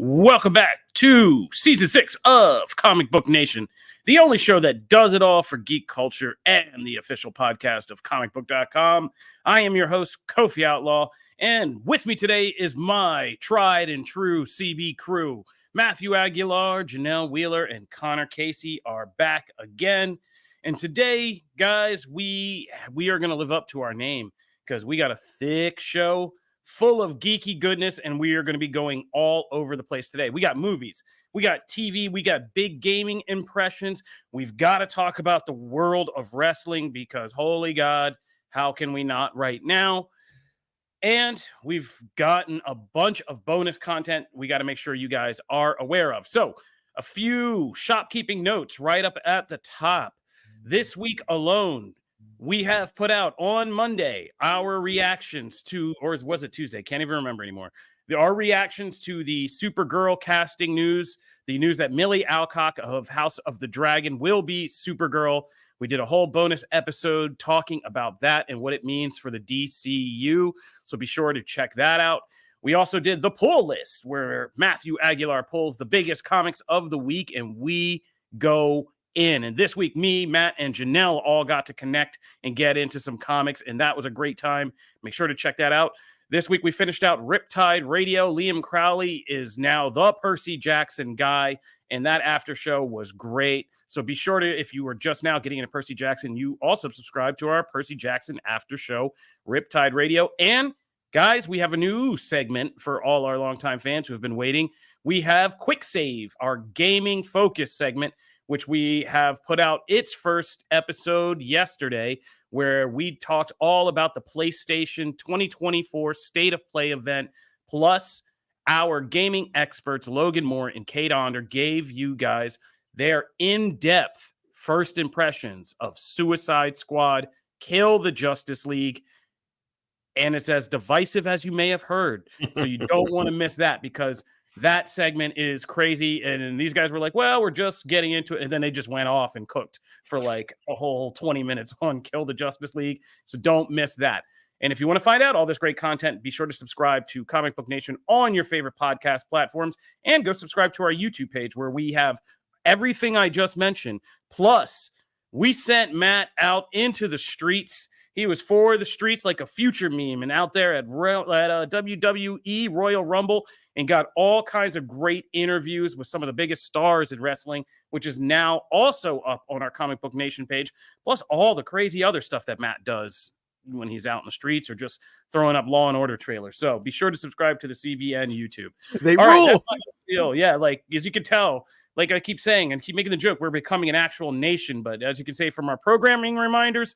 Welcome back to Season 6 of Comic Book Nation, the only show that does it all for geek culture and the official podcast of Comicbook.com. I am your host, Kofi Outlaw, and with me today is my tried and true CB crew. Matthew Aguilar, Janelle Wheeler, and Connor Casey are back again. And today, guys, we are going to live up to our name because we got a thick show full of geeky goodness, and we are going to be going all over the place today. We got movies, we got TV, we got big gaming impressions. We've got to talk about the world of wrestling because, holy God, how can we not right now? And we've gotten a bunch of bonus content we got to make sure you guys are aware of. So a few shopkeeping notes right up at the top. This week alone, we have put out on Monday our reactions to, or was it Tuesday? Can't even remember anymore. Our reactions to the Supergirl casting news, the news that Milly Alcock of House of the Dragon will be Supergirl. We did a whole bonus episode talking about that and what it means for the DCU. So be sure to check that out. We also did the pull list where Matthew Aguilar pulls the biggest comics of the week and we go in. And this week, me, Matt, and Janelle all got to connect and get into some comics, and that was a great time. Make sure to check that out. This week, we finished out Riptide Radio. Liam Crowley is now the Percy Jackson guy, and that after show was great. So be sure to, if you were just now getting into Percy Jackson, you also subscribe to our Percy Jackson after show, Riptide Radio. And guys, we have a new segment for all our longtime fans who have been waiting. We have Quick Save, our gaming focus segment, which we have put out its first episode yesterday, where we talked all about the PlayStation 2024 State of Play event, plus our gaming experts, Logan Moore and Kate Onder, gave you guys their in-depth first impressions of Suicide Squad, Kill the Justice League, and it's as divisive as you may have heard. So you don't want to miss that because that segment is crazy. And these guys were like, well, we're just getting into it. And then they just went off and cooked for like a whole 20 minutes on Kill the Justice League. So don't miss that. And if you want to find out all this great content, be sure to subscribe to Comic Book Nation on your favorite podcast platforms and go subscribe to our YouTube page where we have everything I just mentioned. Plus, we sent Matt out into the streets. He was for the streets like a future meme and out there at WWE Royal Rumble and got all kinds of great interviews with some of the biggest stars in wrestling, which is now also up on our Comic Book Nation page, plus all the crazy other stuff that Matt does when he's out in the streets or just throwing up Law and Order trailers. So be sure to subscribe to the CBN YouTube. They all rule. Right, that's my deal. Yeah, like as you can tell, like I keep saying and keep making the joke, we're becoming an actual nation. But as you can say from our programming reminders,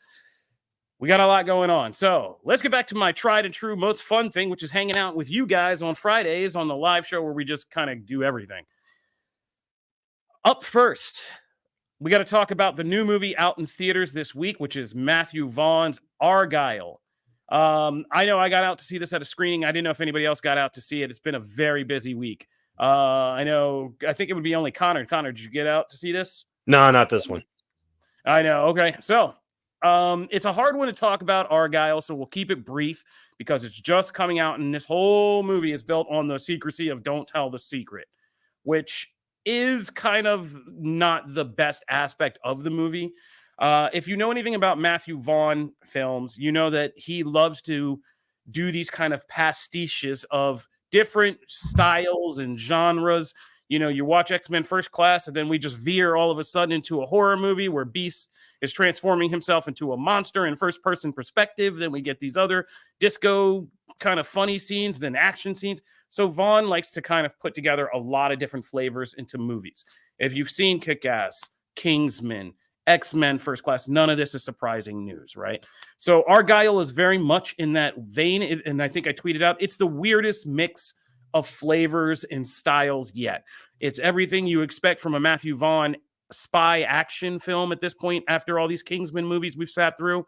we got a lot going on. So let's get back to my tried and true most fun thing, which is hanging out with you guys on Fridays on the live show where we just kind of do everything. Up first, we got to talk about the new movie out in theaters this week, which is Matthew Vaughn's Argyle. I know I got out to see this at a screening. I didn't know if anybody else got out to see it. It's been a very busy week. I think it would be only Connor. Connor, did you get out to see this? No, not this one. I know. Okay. So it's a hard one to talk about, Argyle, so we'll keep it brief because it's just coming out, and this whole movie is built on the secrecy of don't tell the secret, which is kind of not the best aspect of the movie. If you know anything about Matthew Vaughn films, you know that he loves to do these kind of pastiches of different styles and genres. You know, you watch X-Men First Class, and then we just veer all of a sudden into a horror movie where Beast is transforming himself into a monster in first-person perspective. Then we get these other disco kind of funny scenes, then action scenes. So Vaughn likes to kind of put together a lot of different flavors into movies. If you've seen Kick-Ass, Kingsman, X-Men First Class, none of this is surprising news, right? So Argyle is very much in that vein, and I think I tweeted out, it's the weirdest mix of flavors and styles yet. It's everything you expect from a Matthew Vaughn spy action film at this point after all these Kingsman movies we've sat through.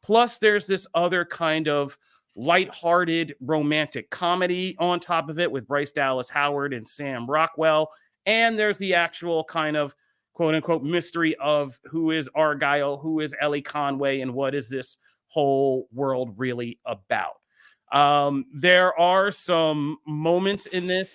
Plus, there's this other kind of lighthearted romantic comedy on top of it with Bryce Dallas Howard and Sam Rockwell. And there's the actual kind of quote-unquote mystery of who is Argyle, who is Ellie Conway, and what is this whole world really about. There are some moments in this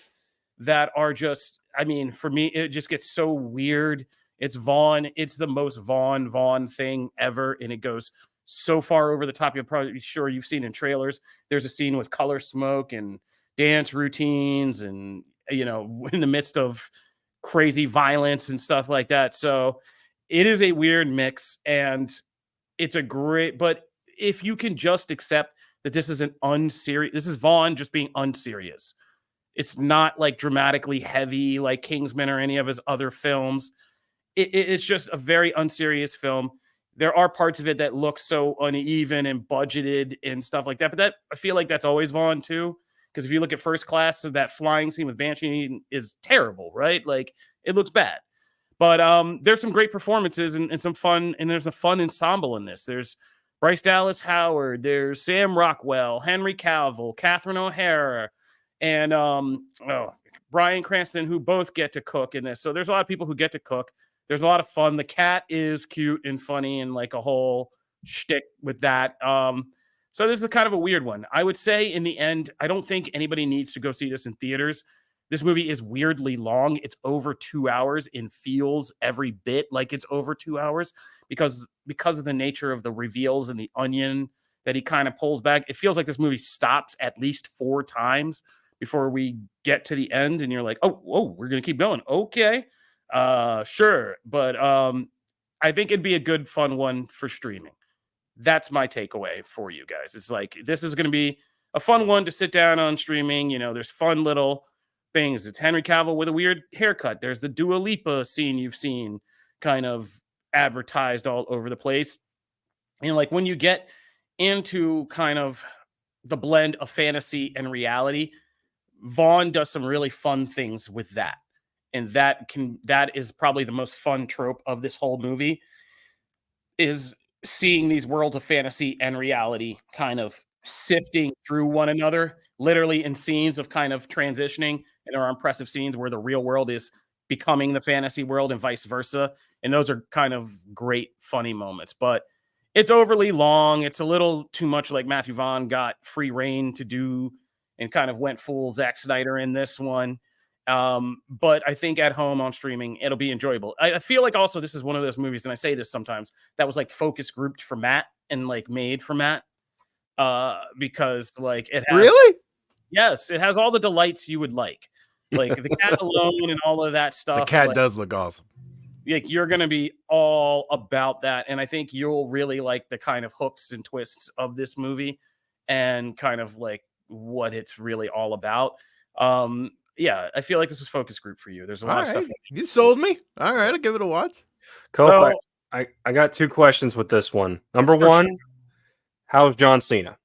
that are just, I mean, for me, it just gets so weird. It's Vaughn. It's the most Vaughn thing ever. And it goes so far over the top. You're probably sure you've seen in trailers. There's a scene with color smoke and dance routines and, you know, in the midst of crazy violence and stuff like that. So it is a weird mix, and it's a great, but if you can just accept that this is an unserious, this is Vaughn just being unserious. It's not like dramatically heavy like Kingsman or any of his other films. It's just a very unserious film. There are parts of it that look so uneven and budgeted and stuff like that. But that, I feel like that's always Vaughn too. Because if you look at First Class, so that flying scene with Banshee is terrible, right? Like it looks bad. But there's some great performances and some fun, and there's a fun ensemble in this. There's Bryce Dallas Howard, there's Sam Rockwell, Henry Cavill, Catherine O'Hara, and Bryan Cranston, who both get to cook in this. So there's a lot of people who get to cook. There's a lot of fun. The cat is cute and funny and like a whole shtick with that. So this is kind of a weird one. I would say in the end, I don't think anybody needs to go see this in theaters. This movie is weirdly long. It's over 2 hours and feels every bit like it's over 2 hours because of the nature of the reveals and the onion that he kind of pulls back. It feels like this movie stops at least 4 times before we get to the end. And you're like, oh, we're going to keep going. Okay. Sure. But I think it'd be a good, fun one for streaming. That's my takeaway for you guys. It's like, this is going to be a fun one to sit down on streaming. You know, there's fun little things. It's Henry Cavill with a weird haircut. There's the Dua Lipa scene you've seen kind of advertised all over the place. And like when you get into kind of the blend of fantasy and reality, Vaughn does some really fun things with that. And that is probably the most fun trope of this whole movie, is seeing these worlds of fantasy and reality kind of sifting through one another, literally in scenes of kind of transitioning. And there are impressive scenes where the real world is becoming the fantasy world and vice versa. And those are kind of great, funny moments. But it's overly long. It's a little too much like Matthew Vaughn got free reign to do and kind of went full Zack Snyder in this one. But I think at home on streaming, it'll be enjoyable. I feel like also this is one of those movies, and I say this sometimes, that was like focus grouped for Matt and like made for Matt. Because like it has, really? Yes, it has all the delights you would like the cat alone and all of that stuff. The cat does look awesome. Like you're going to be all about that. And I think you'll really like the kind of hooks and twists of this movie and kind of like what it's really all about. Yeah, I feel like this was focus group for you. There's a lot of stuff. You sold me. All right, I'll give it a watch. Cool. So, I got 2 questions with this one. Number one, sure. How's John Cena?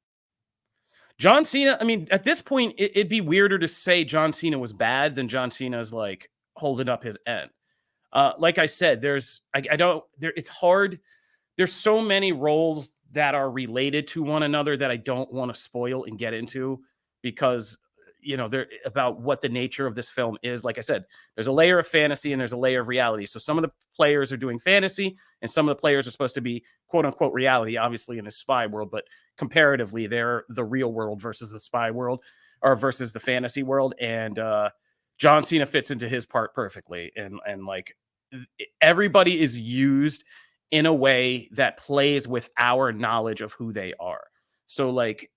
John Cena, I mean, at this point, it'd be weirder to say John Cena was bad than John Cena's like holding up his end. Like I said, it's hard. There's so many roles that are related to one another that I don't want to spoil and get into because, you know, they're about what the nature of this film is. Like I said, there's a layer of fantasy and there's a layer of reality. So some of the players are doing fantasy and some of the players are supposed to be quote unquote reality, obviously in a spy world, but comparatively they're the real world versus the spy world or versus the fantasy world. And John Cena fits into his part perfectly. And like everybody is used in a way that plays with our knowledge of who they are. So like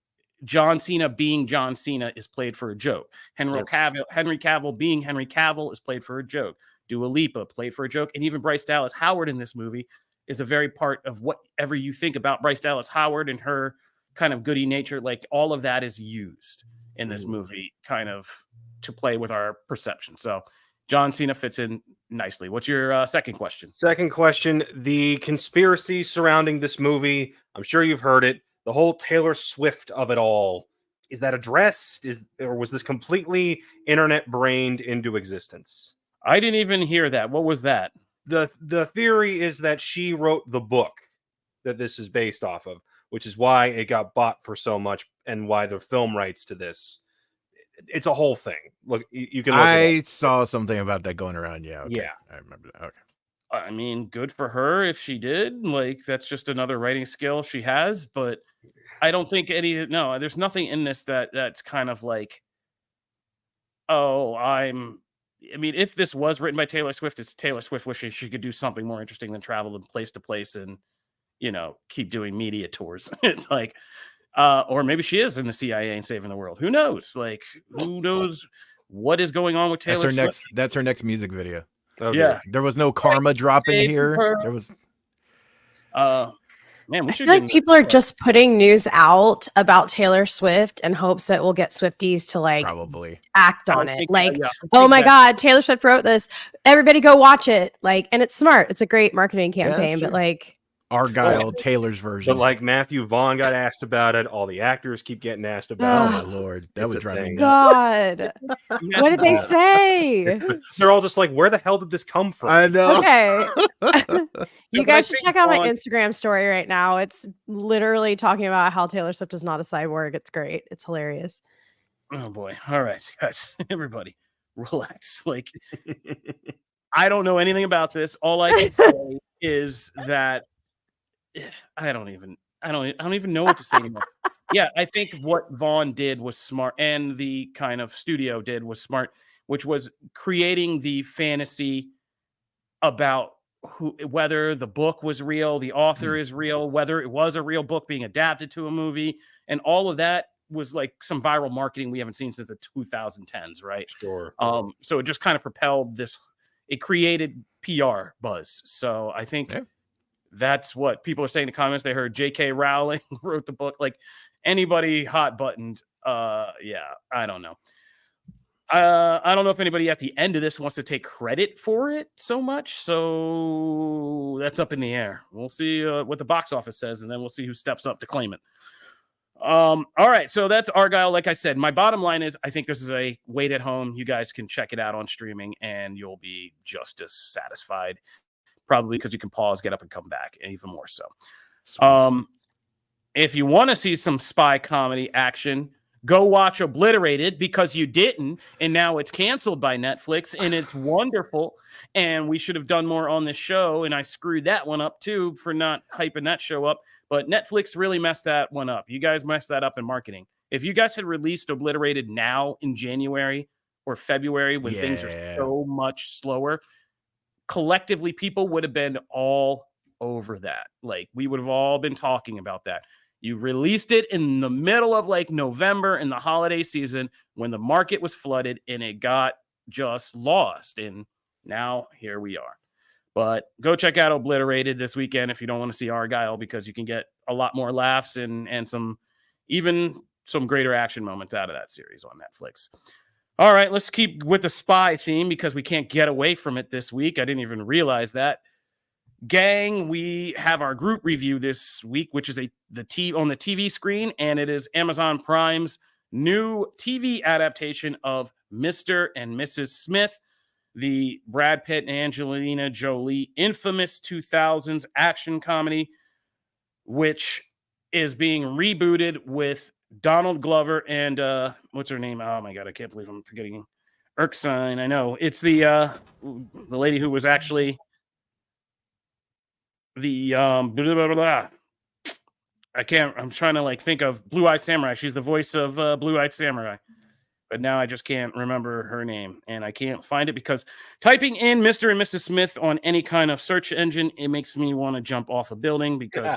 John Cena being John Cena is played for a joke. Henry Cavill being Henry Cavill is played for a joke. Dua Lipa played for a joke. And even Bryce Dallas Howard in this movie is a very part of whatever you think about Bryce Dallas Howard and her kind of goody nature. Like all of that is used in this movie kind of to play with our perception. So John Cena fits in nicely. What's your second question? Second question, the conspiracy surrounding this movie. I'm sure you've heard it. The whole Taylor Swift of it all. Is that addressed? Or was this completely internet brained into existence? I didn't even hear that. What was that? The theory is that she wrote the book that this is based off of, which is why it got bought for so much and why the film rights to this. It's a whole thing. Look, you can look I saw something about that going around. Yeah. Okay. Yeah. I remember that. Okay. I mean, good for her if she did. Like, that's just another writing skill she has. But I don't think there's nothing in this that's kind of like oh, I mean, if this was written by Taylor Swift, it's Taylor Swift wishing she could do something more interesting than travel place to place and, keep doing media tours. It's like, or maybe she is in the CIA and saving the world. Who knows? Like, who knows what is going on with Taylor Swift? That's her next music video. Oh, Yeah. There was no karma drop in here. There was. Man, we I should feel like get people are just putting news out about Taylor Swift in hopes that we'll get Swifties to Probably act I on don't it. think- Like, yeah, I oh think my that- God, Taylor Swift wrote this. Everybody go watch it. Like, and it's smart. It's a great marketing Yeah, that's campaign, but true. like, Argyle Taylor's version. But like Matthew Vaughn got asked about it, all the actors keep getting asked oh about my it. lord, that It's would a drive me thing. nuts. God, what did they say? They're all just like, where the hell did this come from? I know. Okay. You but I guys should think check out my Vaughn- Instagram story right now. It's literally talking about how Taylor Swift is not a cyborg. It's great. It's hilarious. Oh boy. All right, guys, everybody, relax. Like, I don't know anything about this. All I can say is that I don't even know what to say anymore. Yeah, I think what Vaughn did was smart, and the kind of studio did was smart, which was creating the fantasy about whether the book was real, the author is real, whether it was a real book being adapted to a movie, and all of that was like some viral marketing we haven't seen since the 2010s, right? Sure. So it just kind of propelled this. It created PR buzz. So I think that's what people are saying in the comments. They heard J.K. Rowling wrote the book. Like anybody hot buttoned. Yeah, I don't know. I don't know if anybody at the end of this wants to take credit for it so much. So that's up in the air. We'll see what the box office says, and then we'll see who steps up to claim it. All right, so that's Argyle. Like I said, my bottom line is I think this is a wait at home. You guys can check it out on streaming, and you'll be just as satisfied. Probably because you can pause, get up, and come back, and even more so. If you want to see some spy comedy action, go watch Obliterated because you didn't, and now it's canceled by Netflix, and it's wonderful. And we should have done more on this show, and I screwed that one up too for not hyping that show up. But Netflix really messed that one up. You guys messed that up in marketing. If you guys had released Obliterated now in January or February when things are so much slower, collectively people would have been all over that. Like we would have all been talking about that. You released it in the middle of like November in the holiday season when the market was flooded and it got just lost. And now here we are. But go check out Obliterated this weekend if you don't want to see Argyle, because you can get a lot more laughs and some greater action moments out of that series on Netflix. All right, let's keep with the spy theme because we can't get away from it this week. I didn't even realize that. Gang, we have our group review this week, which is on the TV screen, and it is Amazon Prime's new TV adaptation of Mr. and Mrs. Smith, the Brad Pitt and Angelina Jolie infamous 2000s action comedy, which is being rebooted with Donald Glover and what's her name? Oh my God, I can't believe I'm forgetting Erskine. I know it's the lady who was actually the blah, blah, blah, blah. I'm trying to like think of Blue-Eyed Samurai. She's the voice of Blue-Eyed Samurai. But now I just can't remember her name, and I can't find it because typing in Mr. and Mrs. Smith on any kind of search engine, it makes me want to jump off a building because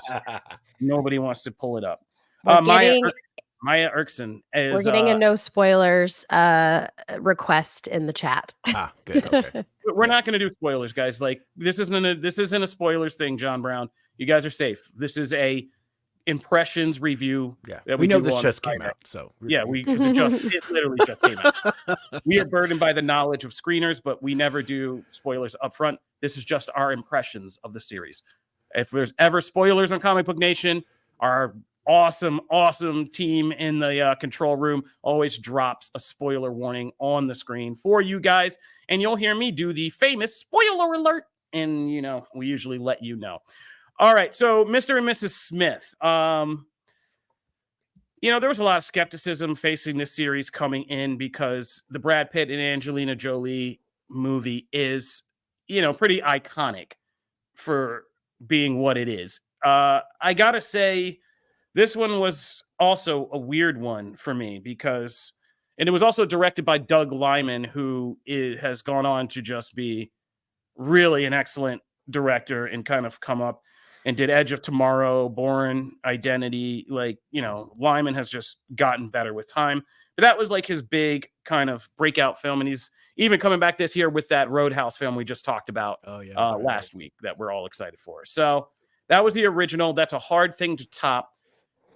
nobody wants to pull it up. Maya Erskine is. We're getting a no spoilers request in the chat. Good. Okay. We're not going to do spoilers, guys. Like this isn't a spoilers thing, John Brown. You guys are safe. This is a impressions review. Yeah, that we know do this on just Friday. came out, so Yeah, because it literally just came out. We are burdened by the knowledge of screeners, but we never do spoilers up front. This is just our impressions of the series. If there's ever spoilers on Comic Book Nation, our awesome team in the control room always drops a spoiler warning on the screen for you guys, and you'll hear me do the famous spoiler alert, and we usually let you know. All right, so Mr. and Mrs. Smith. There was a lot of skepticism facing this series coming in because the Brad Pitt and Angelina Jolie movie is, pretty iconic for being what it is. I gotta say, this one was also a weird one for me because And it was also directed by Doug Liman, who has gone on to just be really an excellent director and kind of come up and did Edge of Tomorrow, Bourne Identity. Like, Lyman has just gotten better with time. But that was like his big kind of breakout film. And he's even coming back this year with that Roadhouse film we just talked about last week that we're all excited for. So that was the original. That's a hard thing to top.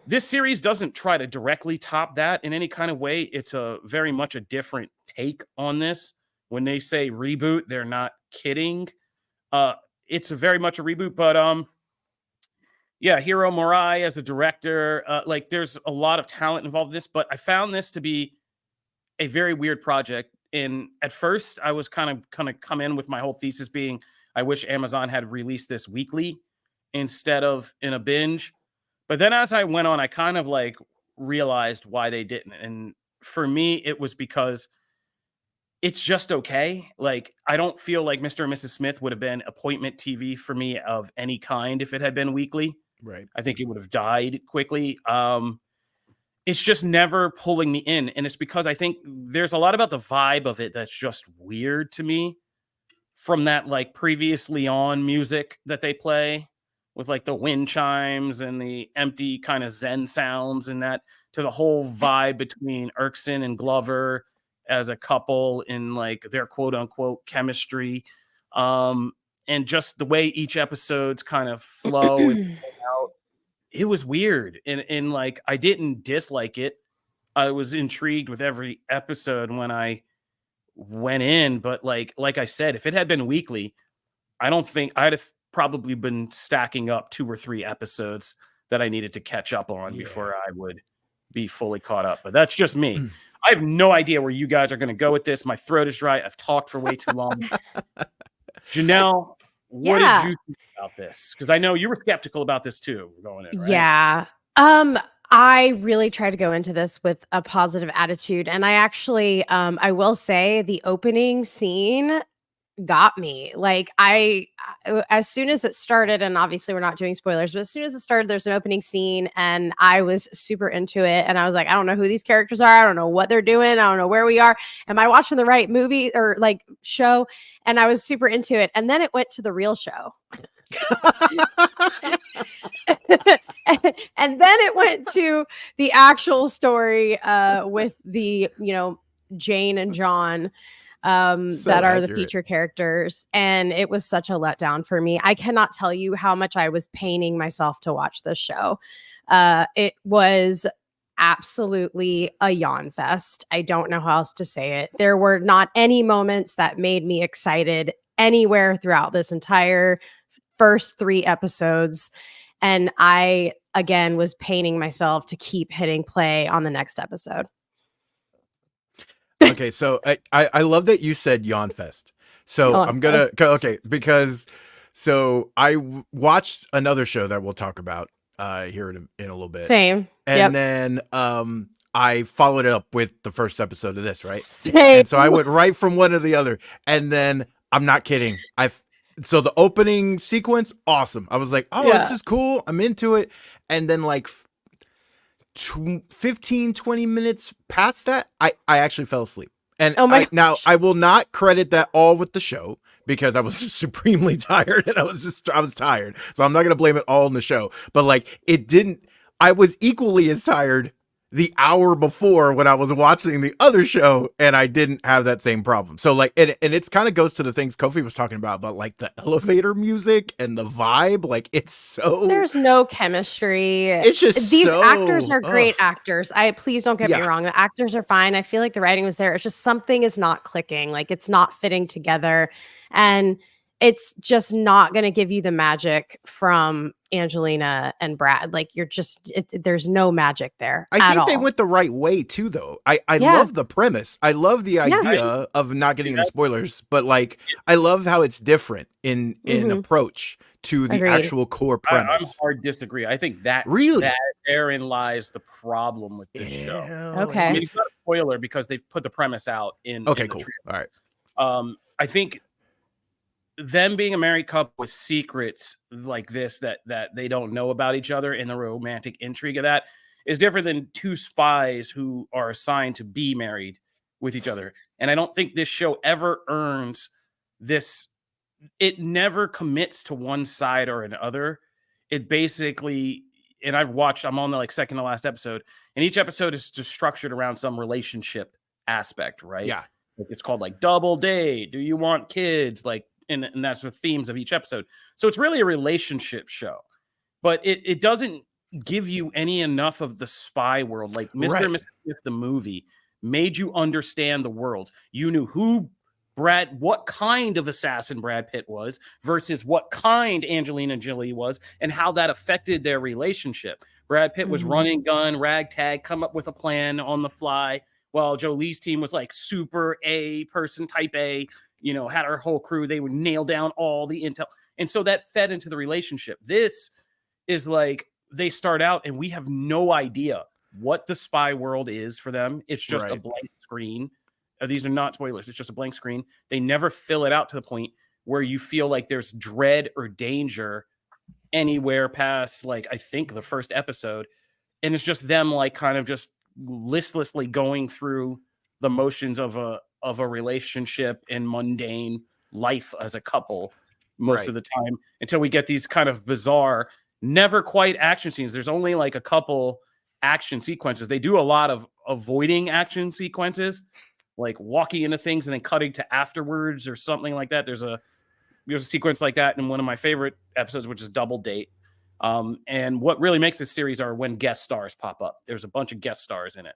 This series doesn't try to directly top that in any kind of way. It's a very much a different take on this. When they say reboot, they're not kidding. It's a very much a reboot, but Hiro Murai as a director, there's a lot of talent involved in this, but I found this to be a very weird project. And at first I was kind of come in with my whole thesis being, I wish Amazon had released this weekly instead of in a binge. But then as I went on, I kind of realized why they didn't. And for me, it was because it's just okay. I don't feel like Mr. and Mrs. Smith would have been appointment TV for me of any kind if it had been weekly. Right. I think it would have died quickly. It's just never pulling me in. And it's because I think there's a lot about the vibe of it that's just weird to me, from that previously on music that they play with the wind chimes and the empty kind of Zen sounds, and that to the whole vibe between Erskine and Glover as a couple in their quote unquote chemistry. And just the way each episode's kind of flow and out, it was weird. And I didn't dislike it. I was intrigued with every episode when I went in, but like I said, if it had been weekly, I don't think I'd have probably been stacking up 2 or 3 episodes that I needed to catch up on before I would be fully caught up. But that's just me. I have no idea where you guys are going to go with this. My throat is dry. I've talked for way too long. Janelle, what did you think about this? Because I know you were skeptical about this too going in, right? Yeah. I really try to go into this with a positive attitude. And I actually, I will say the opening scene got me. As soon as it started, and obviously we're not doing spoilers, but as soon as it started, there's an opening scene and I was super into it. And I was like, I don't know who these characters are. I don't know what they're doing. I don't know where we are. Am I watching the right movie or show? And I was super into it. And then it went to the real show. and then it went to the actual story with the Jane and John that are the feature characters, and it was such a letdown for me. I cannot tell you how much I was paining myself to watch this show. It was absolutely a yawn fest. I don't know how else to say it. There were not any moments that made me excited anywhere throughout this entire first 3 episodes. And I, again, was paining myself to keep hitting play on the next episode. Okay, so I love that you said Yawn Fest. So I'm going to, okay, because so I watched another show that we'll talk about here in a little bit. Same. And then I followed it up with the first episode of this, right? Same. And so I went right from one to the other. And then, I'm not kidding, so the opening sequence, awesome. I was like, this is cool. I'm into it. And then 15, 20 minutes past that, I actually fell asleep. And I will not credit that all with the show, because I was just supremely tired and I was tired. So I'm not going to blame it all on the show, but I was equally as tired the hour before when I was watching the other show, and I didn't have that same problem. So and it's kind of goes to the things Kofi was talking about the elevator music and the vibe. It's so, there's no chemistry. It's just these actors are great actors. Please don't get me wrong. The actors are fine. I feel like the writing was there. It's just something is not clicking. It's not fitting together. And it's just not going to give you the magic from Angelina and Brad. There's no magic there. I think they went the right way too, though. I love the premise. I love the idea of not getting into spoilers, but I love how it's different in approach to the actual core premise. I'm hard to disagree. I think that therein lies the problem with this show. Okay. I mean, it's not a spoiler because they've put the premise out in. Okay, in cool. Trailer. All right. I think them being a married couple with secrets like this that they don't know about each other, and the romantic intrigue of that is different than two spies who are assigned to be married with each other. And I don't think this show ever earns this. It never commits to one side or another. It basically, and I'm on the second to last episode, and each episode is just structured around some relationship aspect, right? Yeah. It's called Double Date. Do you want kids? And that's the themes of each episode. So it's really a relationship show, but it doesn't give you enough of the spy world. Mr. and Mrs. Smith, the movie, made you understand the worlds. You knew what kind of assassin Brad Pitt was versus what kind Angelina Jolie was and how that affected their relationship. Brad Pitt was running gun, ragtag, come up with a plan on the fly, while Jolie's team was super A person, type A, had our whole crew. They would nail down all the intel. And so that fed into the relationship. This is they start out and we have no idea what the spy world is for them. It's just a blank screen. These are not spoilers. It's just a blank screen. They never fill it out to the point where you feel like there's dread or danger anywhere past I think the first episode. And it's just them kind of just listlessly going through the motions of a relationship and mundane life as a couple most of the time, until we get these kind of bizarre, never quite action scenes. There's only a couple action sequences. They do a lot of avoiding action sequences, walking into things and then cutting to afterwards or something like that. There's a sequence like that in one of my favorite episodes, which is Double Date. And what really makes this series are when guest stars pop up. There's a bunch of guest stars in it,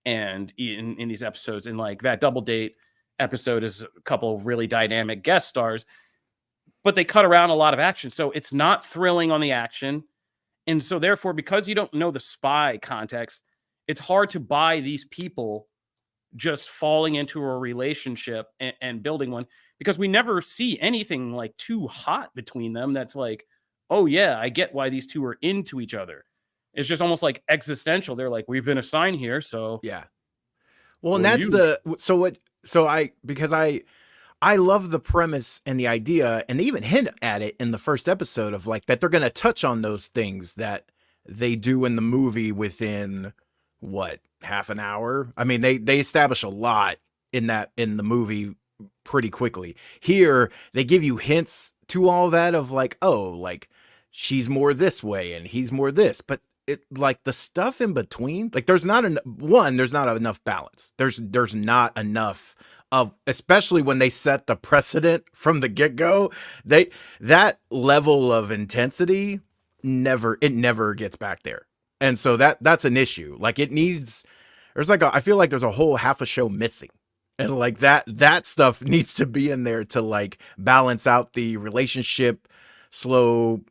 and in these episodes, and that Double Date episode is a couple of really dynamic guest stars, but they cut around a lot of action, so it's not thrilling on the action. And so therefore, because you don't know the spy context, it's hard to buy these people just falling into a relationship and building one, because we never see anything too hot between them. That's oh yeah, I get why these two are into each other. It's just almost existential. They're we've been assigned here. So yeah. Well, and that's because I love the premise and the idea, and they even hint at it in the first episode of that they're going to touch on those things that they do in the movie within half an hour. I mean, they establish a lot in the movie pretty quickly. Here, they give you hints to all that of she's more this way and he's more this, but it the stuff in between, there's not enough balance. There's not enough of, especially when they set the precedent from the get-go, that level of intensity never gets back there. And so that's an issue. I feel like there's a whole half a show missing. And that stuff needs to be in there to balance out the relationship, slow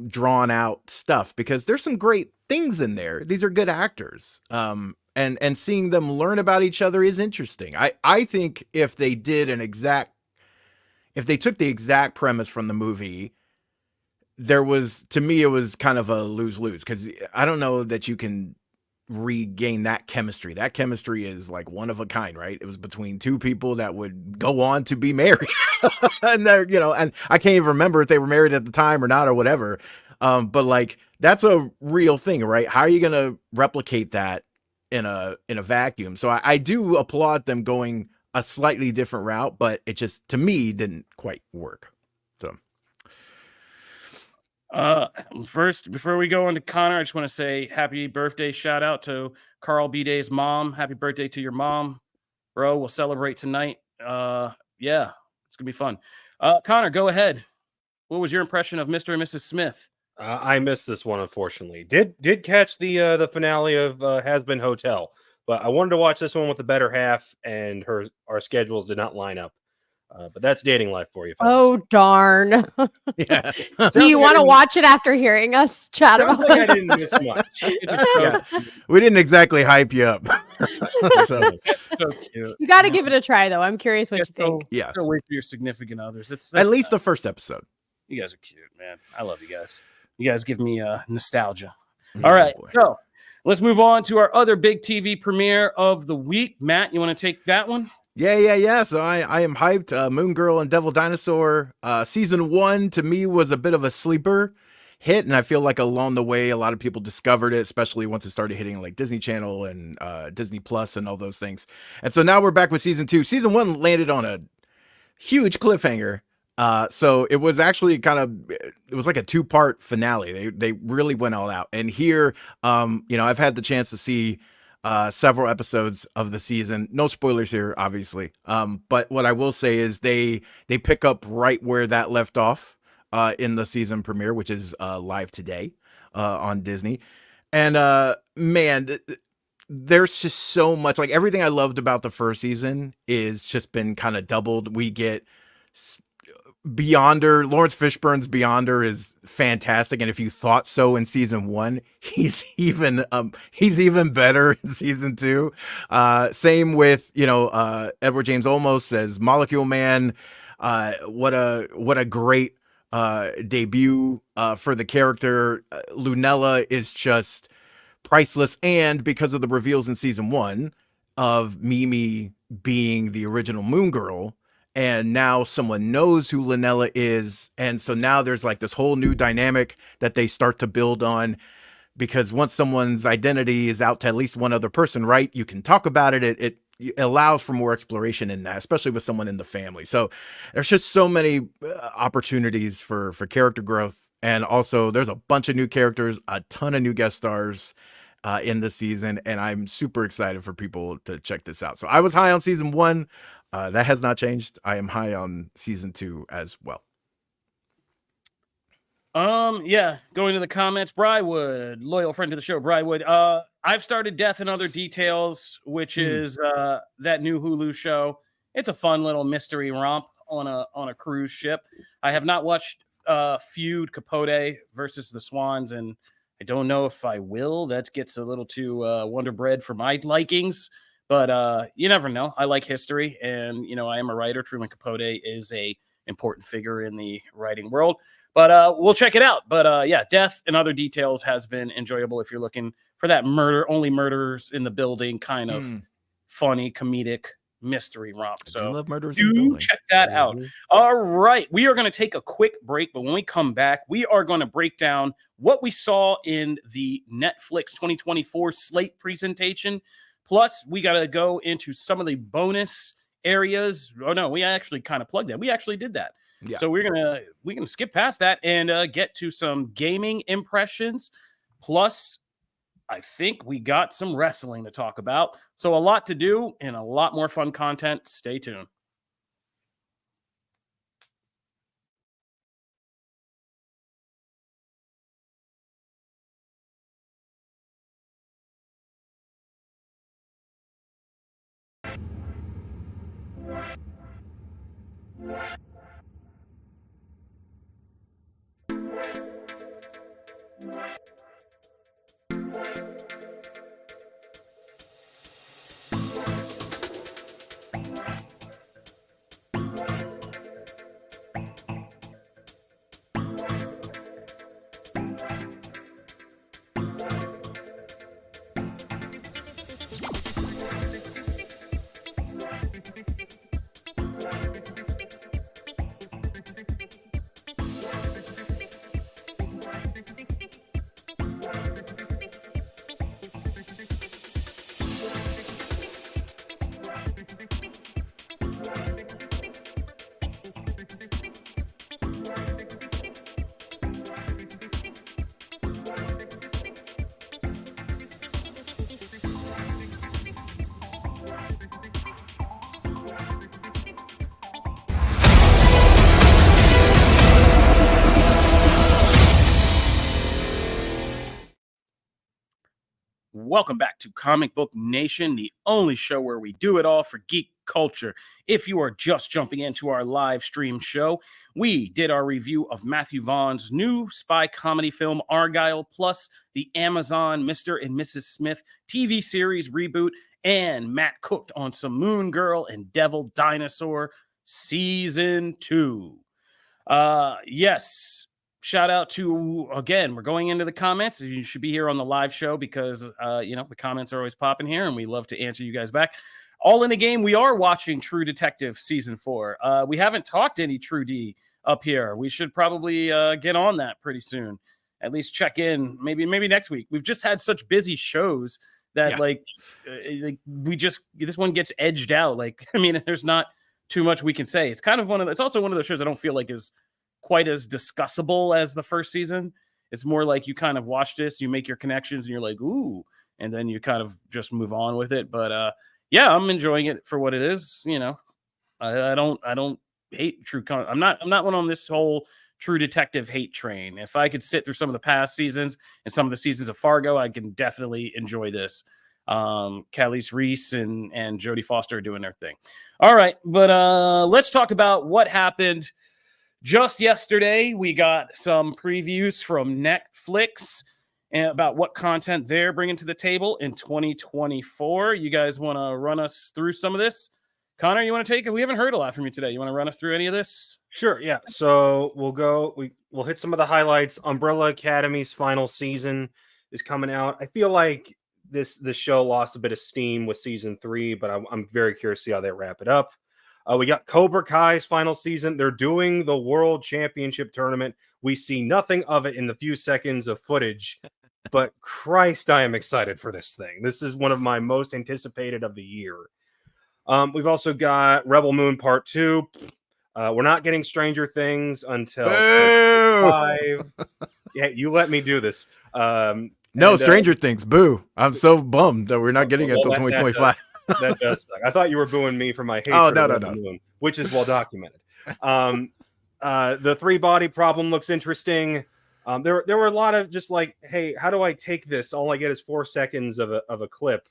drawn out stuff, because there's some great things in there. These are good actors. And seeing them learn about each other is interesting. I think if they took the exact premise from the movie, to me, it was kind of a lose-lose, because I don't know that you can regain that chemistry. That chemistry is one of a kind, right? It was between two people that would go on to be married. And and I can't even remember if they were married at the time or not or whatever. But that's a real thing, right? How are you going to replicate that in a vacuum? So I do applaud them going a slightly different route, but it just, to me, didn't quite work. So first, before we go on to Connor, I just want to say happy birthday shout out to Carl B. Day's mom. Happy birthday to your mom, bro. We'll celebrate tonight. Yeah, it's gonna be fun. Connor, go ahead. What was your impression of Mr. and Mrs. Smith? I missed this one, unfortunately. Did catch the finale of Has Been Hotel, but I wanted to watch this one with the better half, and our schedules did not line up. But that's dating life for you, folks. Oh, darn. Yeah. Do you want to watch it after hearing us chat about it? I didn't miss much. Yeah. We didn't exactly hype you up. So cute. You got to give it a try, though. I'm curious what you think. Yeah. Still wait for your significant others. That's at least the first episode. You guys are cute, man. I love you guys. You guys give me nostalgia. All right. Boy. So let's move on to our other big TV premiere of the week. Matt, you want to take that one? Yeah. So I am hyped. Moon Girl and Devil Dinosaur. Season 1 to me was a bit of a sleeper. hit. And I feel like along the way, a lot of people discovered it, especially once it started hitting like Disney Channel and Disney Plus and all those things. And so now we're back with season 2. Season 1 landed on a huge cliffhanger. So it was actually it was like a 2-part finale. They really went all out. And here, I've had the chance to see several episodes of the season. No spoilers here, obviously. But what I will say is they pick up right where that left off in the season premiere, which is live today on Disney. And man, there's just so much, like everything I loved about the first season is just been kind of doubled. We get Beyonder, Lawrence Fishburne's Beyonder is fantastic, and if you thought so in season 1, he's even better in season 2. Same with Edward James Olmos as Molecule Man. What a great debut for the character. Lunella is just priceless, and because of the reveals in season 1 of Mimi being the original Moon Girl. And now someone knows who Lunella is. And so now there's like this whole new dynamic that they start to build on, because once someone's identity is out to at least one other person, right, you can talk about it. It allows for more exploration in that, especially with someone in the family. So there's just so many opportunities for character growth. And also there's a bunch of new characters, a ton of new guest stars in this season. And I'm super excited for people to check this out. So I was high on season 1. That has not changed. I am high on season 2 as well. Yeah, going to the comments, Brywood, loyal friend to the show, Brywood. I've started Death and Other Details, which is that new Hulu show. It's a fun little mystery romp on a cruise ship. I have not watched Feud Capote versus the Swans, and I don't know if I will. That gets a little too Wonder Bread for my likings. But you never know. I like history, and I am a writer. Truman Capote is a important figure in the writing world. But we'll check it out. But yeah, Death and Other Details has been enjoyable if you're looking for that only murders in the building kind of funny comedic mystery romp. So love murders in the building. Check that out. All right, we are going to take a quick break, but when we come back, we are going to break down what we saw in the Netflix 2024 slate presentation. Plus, we got to go into some of the bonus areas. Oh, no, we actually kind of plugged that. We actually did that. Yeah. So we're gonna skip past that and get to some gaming impressions. Plus, I think we got some wrestling to talk about. So a lot to do and a lot more fun content. Stay tuned. Welcome back to Comic Book Nation, the only show where we do it all for geek culture. If you are just jumping into our live stream show, we did our review of Matthew Vaughn's new spy comedy film, Argyle, plus the Amazon Mr. and Mrs. Smith TV series reboot, and Matt cooked on some Moon Girl and Devil Dinosaur Season 2. Yes. Shout out to, again, we're going into the comments. You should be here on the live show because, the comments are always popping here and we love to answer you guys back. All in the Game, we are watching True Detective Season 4. We haven't talked any True D up here. We should probably get on that pretty soon. at least check in maybe next week. We've just had such busy shows that this one gets edged out. Like, I mean, there's not too much we can say. It's kind of it's also one of those shows I don't feel like is quite as discussable as the first season. It's more like you kind of watch this, you make your connections and you're like, ooh, and then you kind of just move on with it. But yeah, I'm enjoying it for what it is. You know, I don't hate true I'm not one on this whole True Detective hate train. If I could sit through some of the past seasons and some of the seasons of Fargo, I can definitely enjoy this. Calise Reese and Jodie Foster are doing their thing. All right, but let's talk about what happened just yesterday. We got some previews from Netflix and about what content they're bringing to the table in 2024. You guys want to run us through some of this? Connor, you want to take it? We haven't heard a lot from you today. You want to run us through any of this? Sure, yeah. So we'll hit some of the highlights. Umbrella Academy's final season is coming out. I feel like this show lost a bit of steam with season 3, but I'm very curious to see how they wrap it up. We got Cobra Kai's final season. They're doing the World Championship tournament. We see nothing of it in the few seconds of footage, but Christ, I am excited for this thing. This is one of my most anticipated of the year. We've also got Rebel Moon Part 2. We're not getting Stranger Things until 5. Yeah, you let me do this. Stranger Things. Boo. I'm so bummed that we're not getting it until 2025. That does suck. I thought you were booing me for my hatred of the Moon, which is well documented. The 3-body problem looks interesting. There were a lot of just like, hey, how do I take this? All I get is 4 seconds of a clip.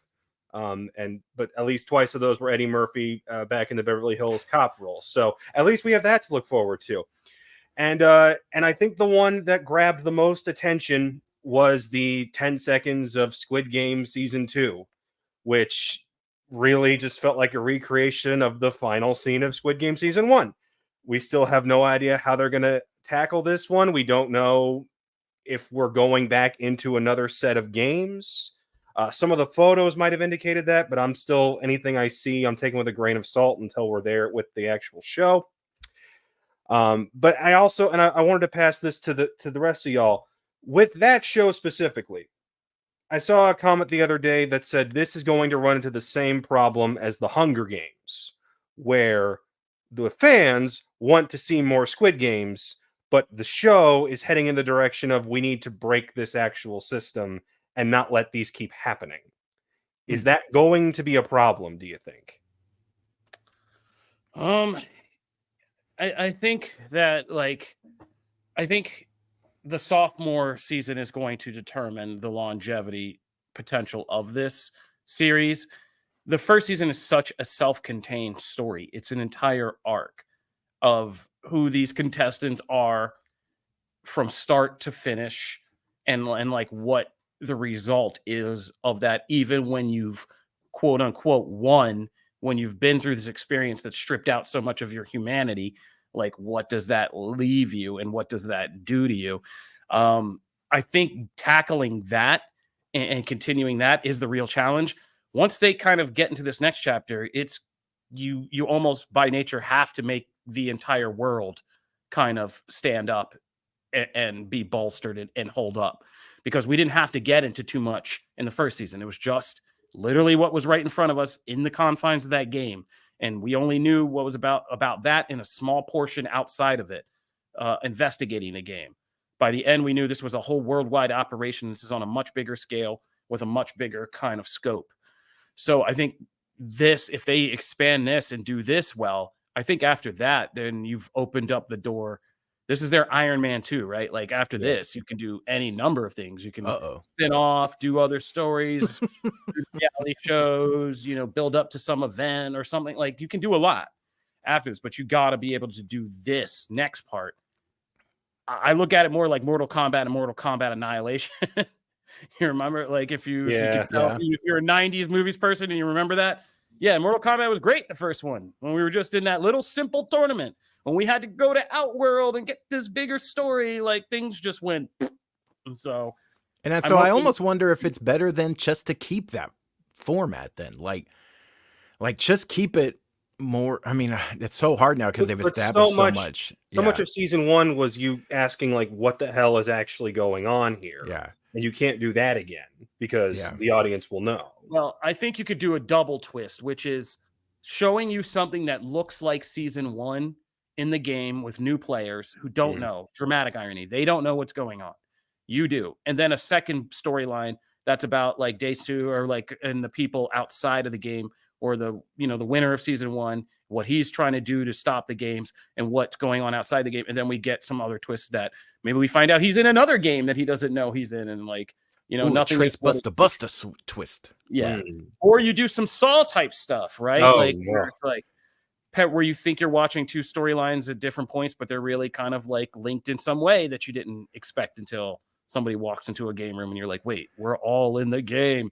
But at least twice of those were Eddie Murphy back in the Beverly Hills Cop role. So at least we have that to look forward to. And I think the one that grabbed the most attention was the 10 seconds of Squid Game season 2, which really just felt like a recreation of the final scene of Squid Game season 1. We still have no idea how they're going to tackle this one. We don't know if we're going back into another set of games. Some of the photos might have indicated that, but anything I see, I'm taking with a grain of salt until we're there with the actual show. But I also, and I wanted to pass this to the rest of y'all, with that show specifically. I saw a comment the other day that said this is going to run into the same problem as the Hunger Games, where the fans want to see more Squid Games, but the show is heading in the direction of we need to break this actual system and not let these keep happening. Is that going to be a problem, do you think? I think that, I think the sophomore season is going to determine the longevity potential of this series. The first season is such a self-contained story. It's an entire arc of who these contestants are from start to finish and like what the result is of that, even when you've quote unquote won, when you've been through this experience that stripped out so much of your humanity. Like, what does that leave you and what does that do to you? I think tackling that and continuing that is the real challenge. Once they kind of get into this next chapter, it's you almost by nature have to make the entire world kind of stand up and be bolstered and hold up, because we didn't have to get into too much in the first season. It was just literally what was right in front of us in the confines of that game. And we only knew what was about that in a small portion outside of it, investigating the game. By the end, we knew this was a whole worldwide operation. This is on a much bigger scale with a much bigger kind of scope. So I think this, if they expand this and do this well, I think after that, then you've opened up the door. This is their Iron Man 2, right? Like after this, you can do any number of things. You can spin off, do other stories, do reality shows, build up to some event or something. Like you can do a lot after this, but you got to be able to do this next part. I look at it more like Mortal Kombat and Mortal Kombat Annihilation. You remember, like if you're a 90s movies person and you remember that, Mortal Kombat was great. The first one, when we were just in that little simple tournament, when we had to go to Outworld and get this bigger story, like things just went. And so I almost wonder if it's better than just to keep that format then, like just keep it more. I mean, it's so hard now because they've established so much. So much of they've established so much. So much of season 1 was you asking like, what the hell is actually going on here? Yeah. And you can't do that again because the audience will know. Well, I think you could do a double twist, which is showing you something that looks like season 1 in the game with new players who don't know. Dramatic irony. They don't know what's going on. You do. And then a second storyline that's about like DCU or like and the people outside of the game or the winner of season 1, what he's trying to do to stop the games and what's going on outside the game. And then we get some other twists that maybe we find out he's in another game that he doesn't know he's in. And like, nothing is Busta twist. Yeah. Or you do some Saw type stuff, right? Where it's like where you think you're watching two storylines at different points, but they're really kind of like linked in some way that you didn't expect until somebody walks into a game room and you're like, wait, we're all in the game.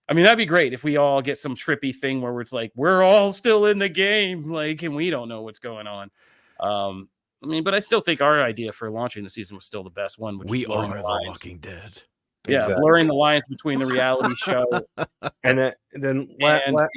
I mean, that'd be great if we all get some trippy thing where it's like, we're all still in the game, like, and we don't know what's going on. But I still think our idea for launching the season was still the best one. Which we are the Walking Dead. Yeah, exactly. Blurring the lines between the reality show and then the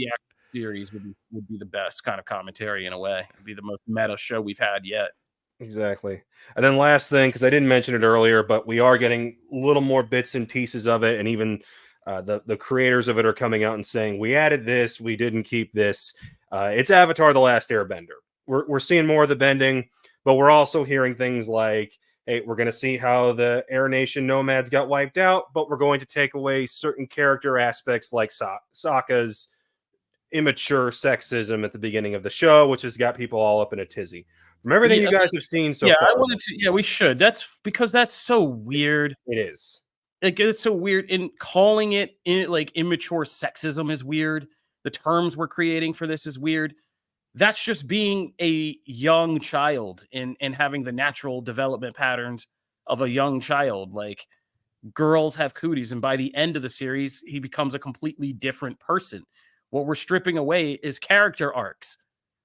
series would be the best kind of commentary in a way. It'd be the most meta show we've had yet. Exactly. And then last thing, because I didn't mention it earlier, but we are getting a little more bits and pieces of it, and even the creators of it are coming out and saying, we added this, we didn't keep this. It's Avatar: The Last Airbender. We're seeing more of the bending, but we're also hearing things like, hey, we're going to see how the Air Nation nomads got wiped out, but we're going to take away certain character aspects like Sokka's immature sexism at the beginning of the show, which has got people all up in a tizzy. From everything you guys have seen so far. We should. That's because that's so weird. It is. Like, it's so weird. And calling it like immature sexism is weird. The terms we're creating for this is weird. That's just being a young child and having the natural development patterns of a young child. Like, girls have cooties, and by the end of the series, he becomes a completely different person. What we're stripping away is character arcs,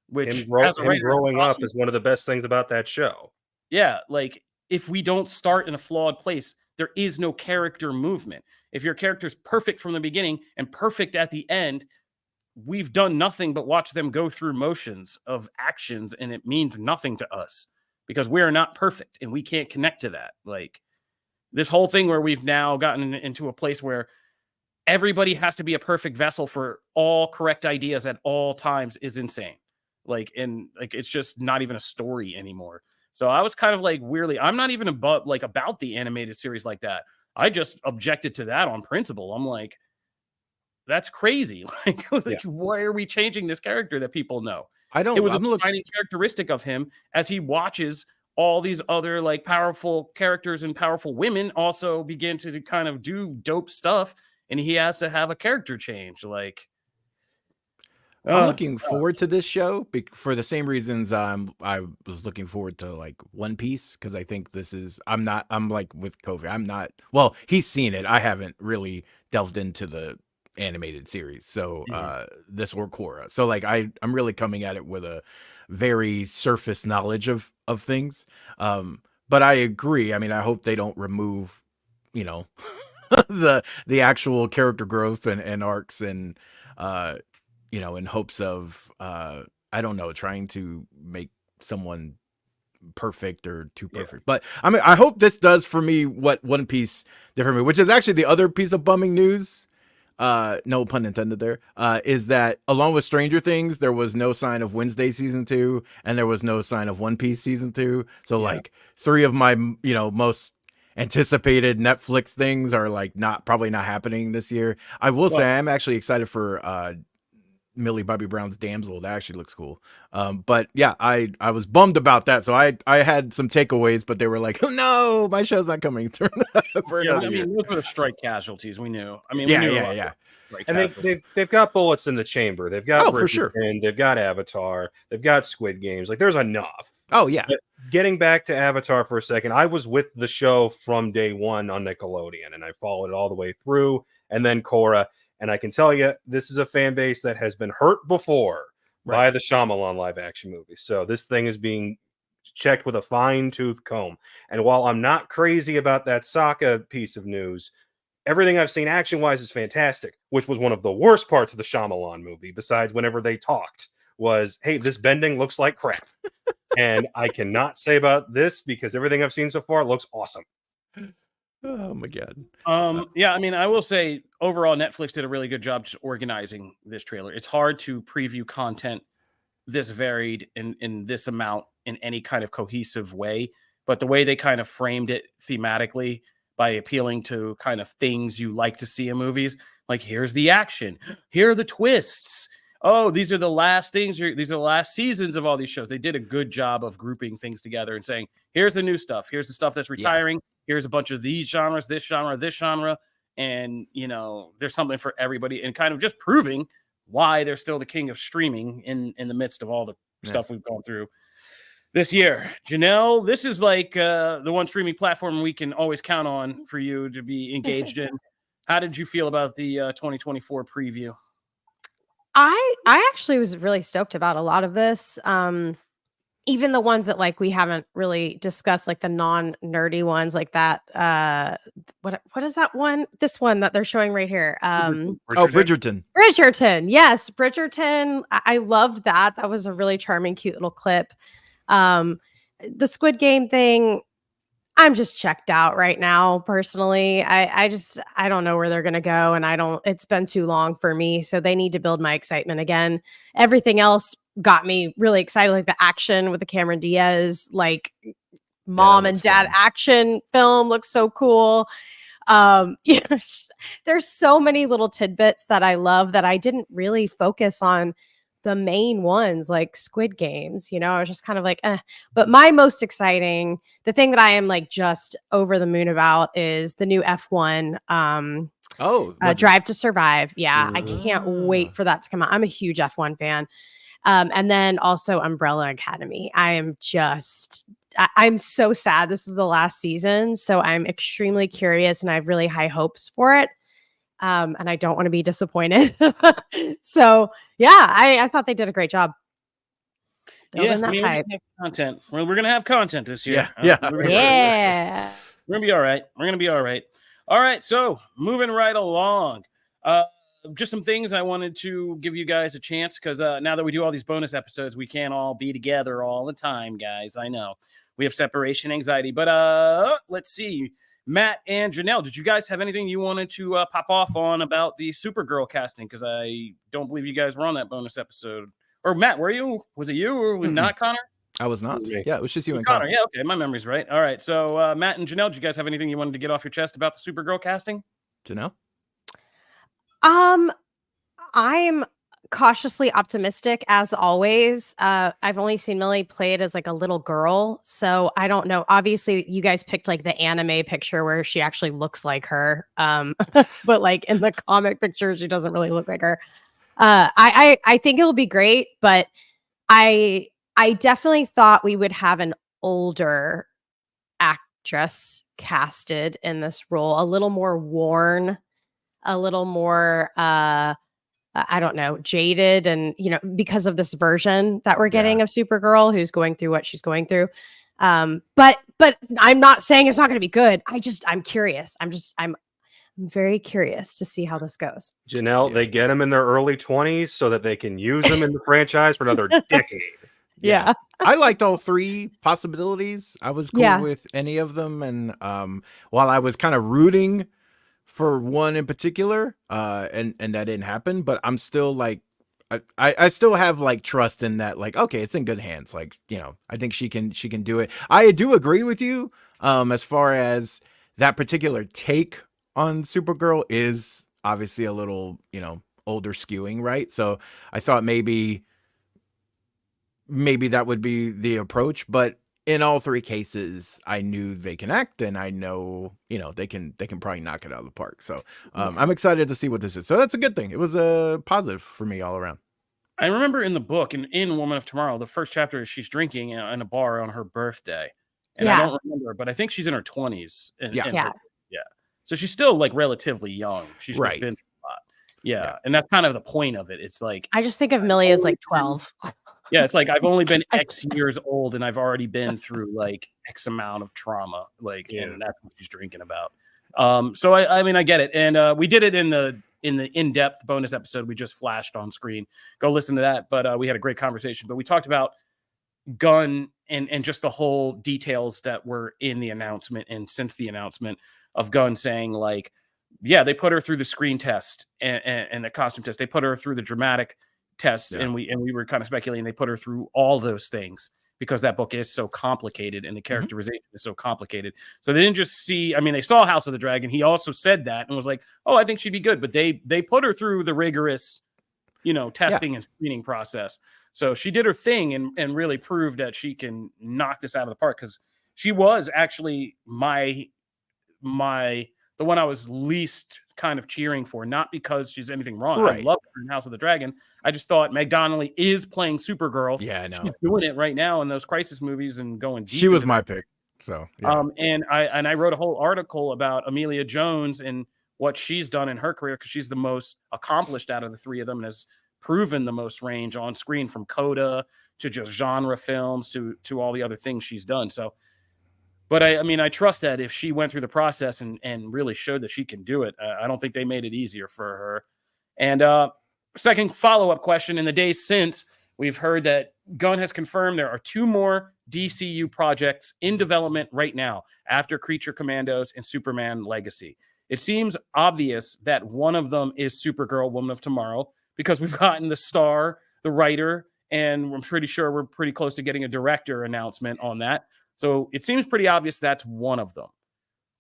which growing up is one of the best things about that show. Yeah, like, if we don't start in a flawed place, there is no character movement. If your character's perfect from the beginning and perfect at the end, we've done nothing but watch them go through motions of actions, and it means nothing to us because we are not perfect and we can't connect to that. Like, this whole thing where we've now gotten into a place where everybody has to be a perfect vessel for all correct ideas at all times is insane. Like, and like, it's just not even a story anymore. So I was kind of like weirdly, I'm not even about the animated series like that. I just objected to that on principle. I'm like, that's crazy. Why are we changing this character that people know? It was a defining characteristic of him as he watches all these other like powerful characters and powerful women also begin to kind of do dope stuff, and he has to have a character change. Like, I'm looking forward to this show for the same reasons I was looking forward to like One Piece, because I think I'm like with Kofi. Well, he's seen it. I haven't really delved into the animated series, so this or Korra. So like I'm really coming at it with a very surface knowledge of things. But I agree. I mean, I hope they don't remove, the actual character growth and arcs and in hopes of I don't know, trying to make someone perfect or too perfect. But I mean, I hope this does for me what One Piece did for me, which is actually the other piece of bumming news. No pun intended there, is that along with Stranger Things, there was no sign of Wednesday season 2, and there was no sign of One Piece season 2. So like 3 of my, most anticipated Netflix things are like probably not happening this year. I will say I'm actually excited for Millie Bobby Brown's Damsel. That actually looks cool. But yeah, I was bummed about that. So I had some takeaways, but they were like, oh, no, my show's not coming. Those were the strike casualties. We knew. I mean, yeah. And they've got bullets in the chamber. They've got for sure. They've got Avatar. They've got Squid Games. Like, there's enough. Oh yeah. But getting back to Avatar for a second, I was with the show from day one on Nickelodeon, and I followed it all the way through, and then Korra. And I can tell you, this is a fan base that has been hurt before by the Shyamalan live action movies. So this thing is being checked with a fine-tooth comb. And while I'm not crazy about that Sokka piece of news, everything I've seen action-wise is fantastic, which was one of the worst parts of the Shyamalan movie, besides whenever they talked, was, hey, this bending looks like crap. And I cannot say about this because everything I've seen so far looks awesome. Oh my God. Yeah, I mean, I will say overall, Netflix did a really good job just organizing this trailer. It's hard to preview content this varied in this amount in any kind of cohesive way, but the way they kind of framed it thematically by appealing to kind of things you like to see in movies, like here's the action, here are the twists. Oh, these are the last things. These are the last seasons of all these shows. They did a good job of grouping things together and saying, here's the new stuff. Here's the stuff that's retiring. Yeah. Here's a bunch of these genres, this genre. And, you know, there's something for everybody, and kind of just proving why they're still the king of streaming in the midst of all the stuff we've gone through this year. Janelle, this is like the one streaming platform we can always count on for you to be engaged in. How did you feel about the 2024 preview? I actually was really stoked about a lot of this. Even the ones that like we haven't really discussed, like the non-nerdy ones, like that. What is that one? This one that they're showing right here. Bridgerton. Bridgerton. Yes, Bridgerton. I loved that. That was a really charming, cute little clip. The Squid Game thing, I'm just checked out right now, personally. I don't know where they're going to go, and it's been too long for me. So they need to build my excitement again. Everything else got me really excited, like the action with the Cameron Diaz, like mom and dad action film looks so cool. You know, there's so many little tidbits that I love that I didn't really focus on the main ones, like Squid Games, you know. I was just kind of like, But my most exciting, the thing that I am like just over the moon about, is the new F1 Drive to Survive. Yeah, I can't wait for that to come out. I'm a huge F1 fan. And then also Umbrella Academy. I'm so sad this is the last season, so I'm extremely curious and I have really high hopes for it. And I don't want to be disappointed. So yeah, I thought they did a great job. Yeah, we're gonna have content. We're gonna have content this year. Yeah. We're gonna be all right. We're gonna be all right. All right. So moving right along. Just some things I wanted to give you guys a chance, because now that we do all these bonus episodes, we can't all be together all the time, guys. I know we have separation anxiety, but let's see. Matt and Janelle, did you guys have anything you wanted to pop off on about the Supergirl casting? Because I don't believe you guys were on that bonus episode. Or Matt, were you? Was it you or not, Connor? I was not. Yeah, it was just you and Connor. Yeah, okay, my memory's right. All right, so Matt and Janelle, did you guys have anything you wanted to get off your chest about the Supergirl casting? Janelle? I'm cautiously optimistic as always. I've only seen Milly play it as like a little girl, so I don't know. Obviously, you guys picked like the anime picture where she actually looks like her. But like in the comic picture, she doesn't really look like her. I think it'll be great, but I definitely thought we would have an older actress casted in this role, a little more worn, a little more I don't know, jaded, and you know, because of this version that we're getting of Supergirl, who's going through what she's going through. But I'm not saying it's not going to be good. I'm curious. I'm very curious to see how this goes. Janelle, they get them in their early 20s so that they can use them in the franchise for another decade. Yeah. I liked all three possibilities. I was cool with any of them. And while I was kind of rooting for one in particular, and that didn't happen, but I'm still like, I still have like trust in that, like, okay, it's in good hands. Like, you know, I think she can do it. I do agree with you as far as that particular take on Supergirl is obviously a little, you know, older skewing, right? So I thought maybe that would be the approach, but in all three cases, I knew they can act, and I know, you know, they can probably knock it out of the park. So I'm excited to see what this is. So that's a good thing. It was a positive for me all around. I remember in the book, in Woman of Tomorrow, the first chapter is she's drinking in a bar on her birthday. And I don't remember, but I think she's in her 20s. So she's still like relatively young. She's just been through a lot. Yeah. And that's kind of the point of it. It's like, I just think of Milly as like 12. Yeah, it's like I've only been X years old and I've already been through like X amount of trauma. Like, and that's what she's drinking about. So I mean, I get it. And we did it in the in the in-depth bonus episode we just flashed on screen. Go listen to that. But we had a great conversation. But we talked about Gunn and just the whole details that were in the announcement and since the announcement of Gunn saying, like, yeah, they put her through the screen test and the costume test. They put her through the dramatic test, and we were kind of speculating they put her through all those things because that book is so complicated and the characterization is so complicated. So they didn't just see, I mean, they saw House of the Dragon. He also said that and was like, oh, I think she'd be good. But they put her through the rigorous, testing and screening process. So she did her thing and really proved that she can knock this out of the park, because she was actually the one I was least kind of cheering for, not because she's anything wrong. Right. I love her in House of the Dragon. I just thought Meg Donnelly is playing Supergirl. Yeah, I know. She's doing it right now in those crisis movies and going deep. She was my pick. So yeah. And I wrote a whole article about Amelia Jones and what she's done in her career, because she's the most accomplished out of the three of them and has proven the most range on screen, from Coda to just genre films to all the other things she's done. So, but I trust that if she went through the process and really showed that she can do it, I don't think they made it easier for her. And second follow-up question: in the days since, we've heard that Gunn has confirmed there are 2 more DCU projects in development right now after Creature Commandos and Superman Legacy. It seems obvious that one of them is Supergirl, Woman of Tomorrow, because we've gotten the star, the writer, and I'm pretty sure we're pretty close to getting a director announcement on that. So it seems pretty obvious that's one of them.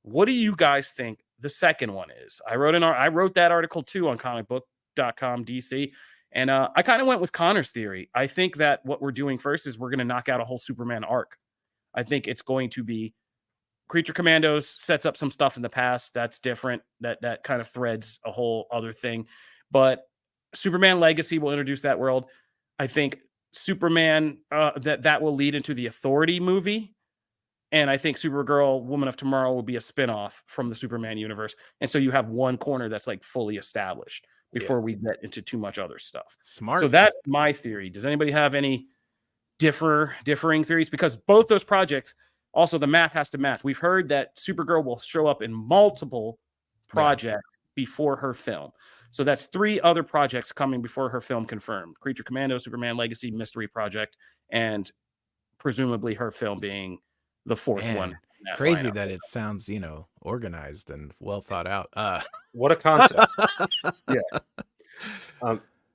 What do you guys think the second one is? I wrote that article too on Comicbook.com DC, and I kind of went with Connor's theory. I think that what we're doing first is we're going to knock out a whole Superman arc. I think it's going to be Creature Commandos sets up some stuff in the past that's different, that kind of threads a whole other thing, but Superman Legacy will introduce that world. I think Superman that will lead into the Authority movie. And I think Supergirl, Woman of Tomorrow will be a spinoff from the Superman universe. And so you have one corner that's like fully established before we get into too much other stuff. Smart. So that's my theory. Does anybody have any differing theories? Because both those projects, also the math has to math. We've heard that Supergirl will show up in multiple projects before her film. So that's 3 other projects coming before her film confirmed: Creature Commando, Superman Legacy, Mystery Project, and presumably her film being the 4th one. Crazy that it sounds, organized and well thought out. What a concept.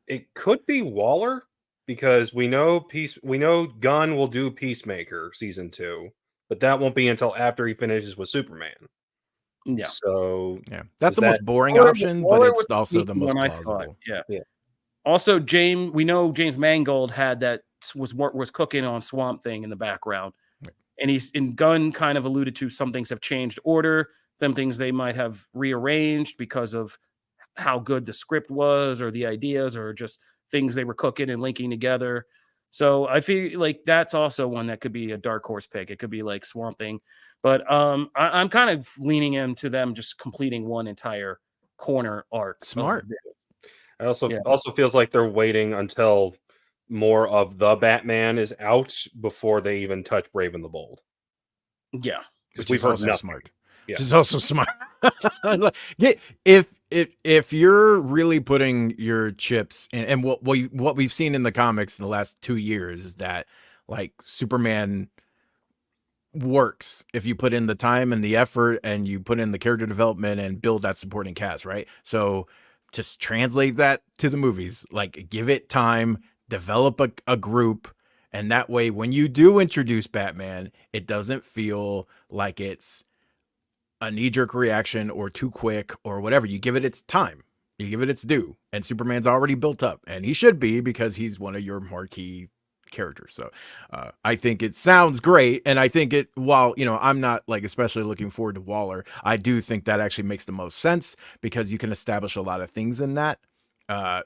It could be Waller, because we know Gunn will do Peacemaker season 2, but that won't be until after he finishes with Superman. Yeah. So that's the most boring option, but it's also the most plausible. Yeah. Also, we know James Mangold had that was cooking on Swamp Thing in the background. And Gunn kind of alluded to some things have changed order, some things they might have rearranged because of how good the script was, or the ideas, or just things they were cooking and linking together. So I feel like that's also one that could be a dark horse pick. It could be like Swamp Thing. But I'm kind of leaning into them just completing one entire corner arc. Smart. I also feels like they're waiting until more of the Batman is out before they even touch Brave and the Bold. Yeah, because we've heard nothing. Smart. Which is also smart. If you're really putting your chips in, and what we've seen in the comics in the last 2 years is that, like, Superman works if you put in the time and the effort and you put in the character development and build that supporting cast, right? So just translate that to the movies, like, give it time, develop a group, and that way when you do introduce Batman, it doesn't feel like it's a knee-jerk reaction or too quick or whatever. You give it its time, you give it its due, and Superman's already built up, and he should be, because he's one of your marquee characters. So I think it sounds great, and I think while I'm not like especially looking forward to Waller, I do think that actually makes the most sense, because you can establish a lot of things in that,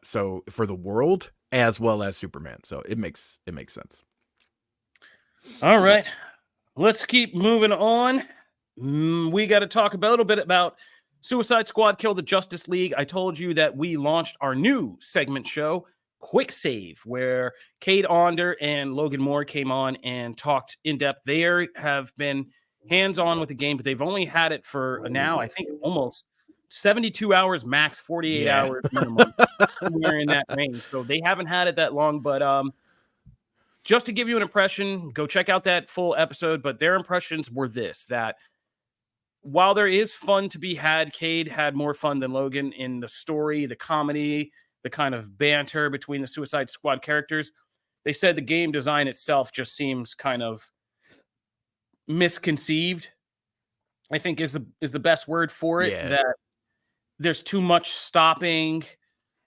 so for the world as well as Superman. So it makes sense. All right, let's keep moving on. We got to talk a little bit about Suicide Squad Kill the Justice League. I told you that we launched our new segment show, Quick Save, where Cade Onder and Logan Moore came on and talked in depth. They have been hands-on with the game, but they've only had it for now, I think, almost 72 hours max, 48 hours minimum. Somewhere in that range. So they haven't had it that long, but just to give you an impression, go check out that full episode. But their impressions were that while there is fun to be had, Cade had more fun than Logan in the story, the comedy, the kind of banter between the Suicide Squad characters. They said the game design itself just seems kind of misconceived, I think is the best word for it. That there's too much stopping.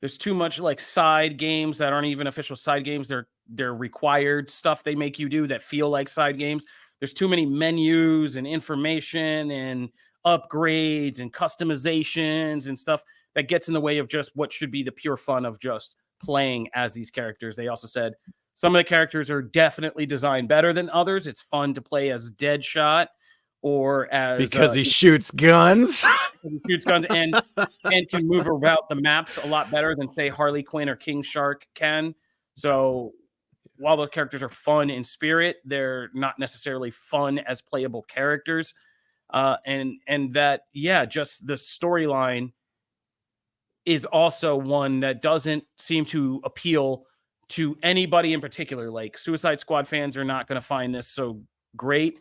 There's too much like side games that aren't even official side games. They're required stuff they make you do that feel like side games. There's too many menus and information and upgrades and customizations and stuff that gets in the way of just what should be the pure fun of just playing as these characters. They also said some of the characters are definitely designed better than others. It's fun to play as Deadshot or as because he shoots guns. He shoots guns and can move about the maps a lot better than say Harley Quinn or King Shark can. So while those characters are fun in spirit, they're not necessarily fun as playable characters. And that, just the storyline is also one that doesn't seem to appeal to anybody in particular. Like Suicide Squad fans are not going to find this so great.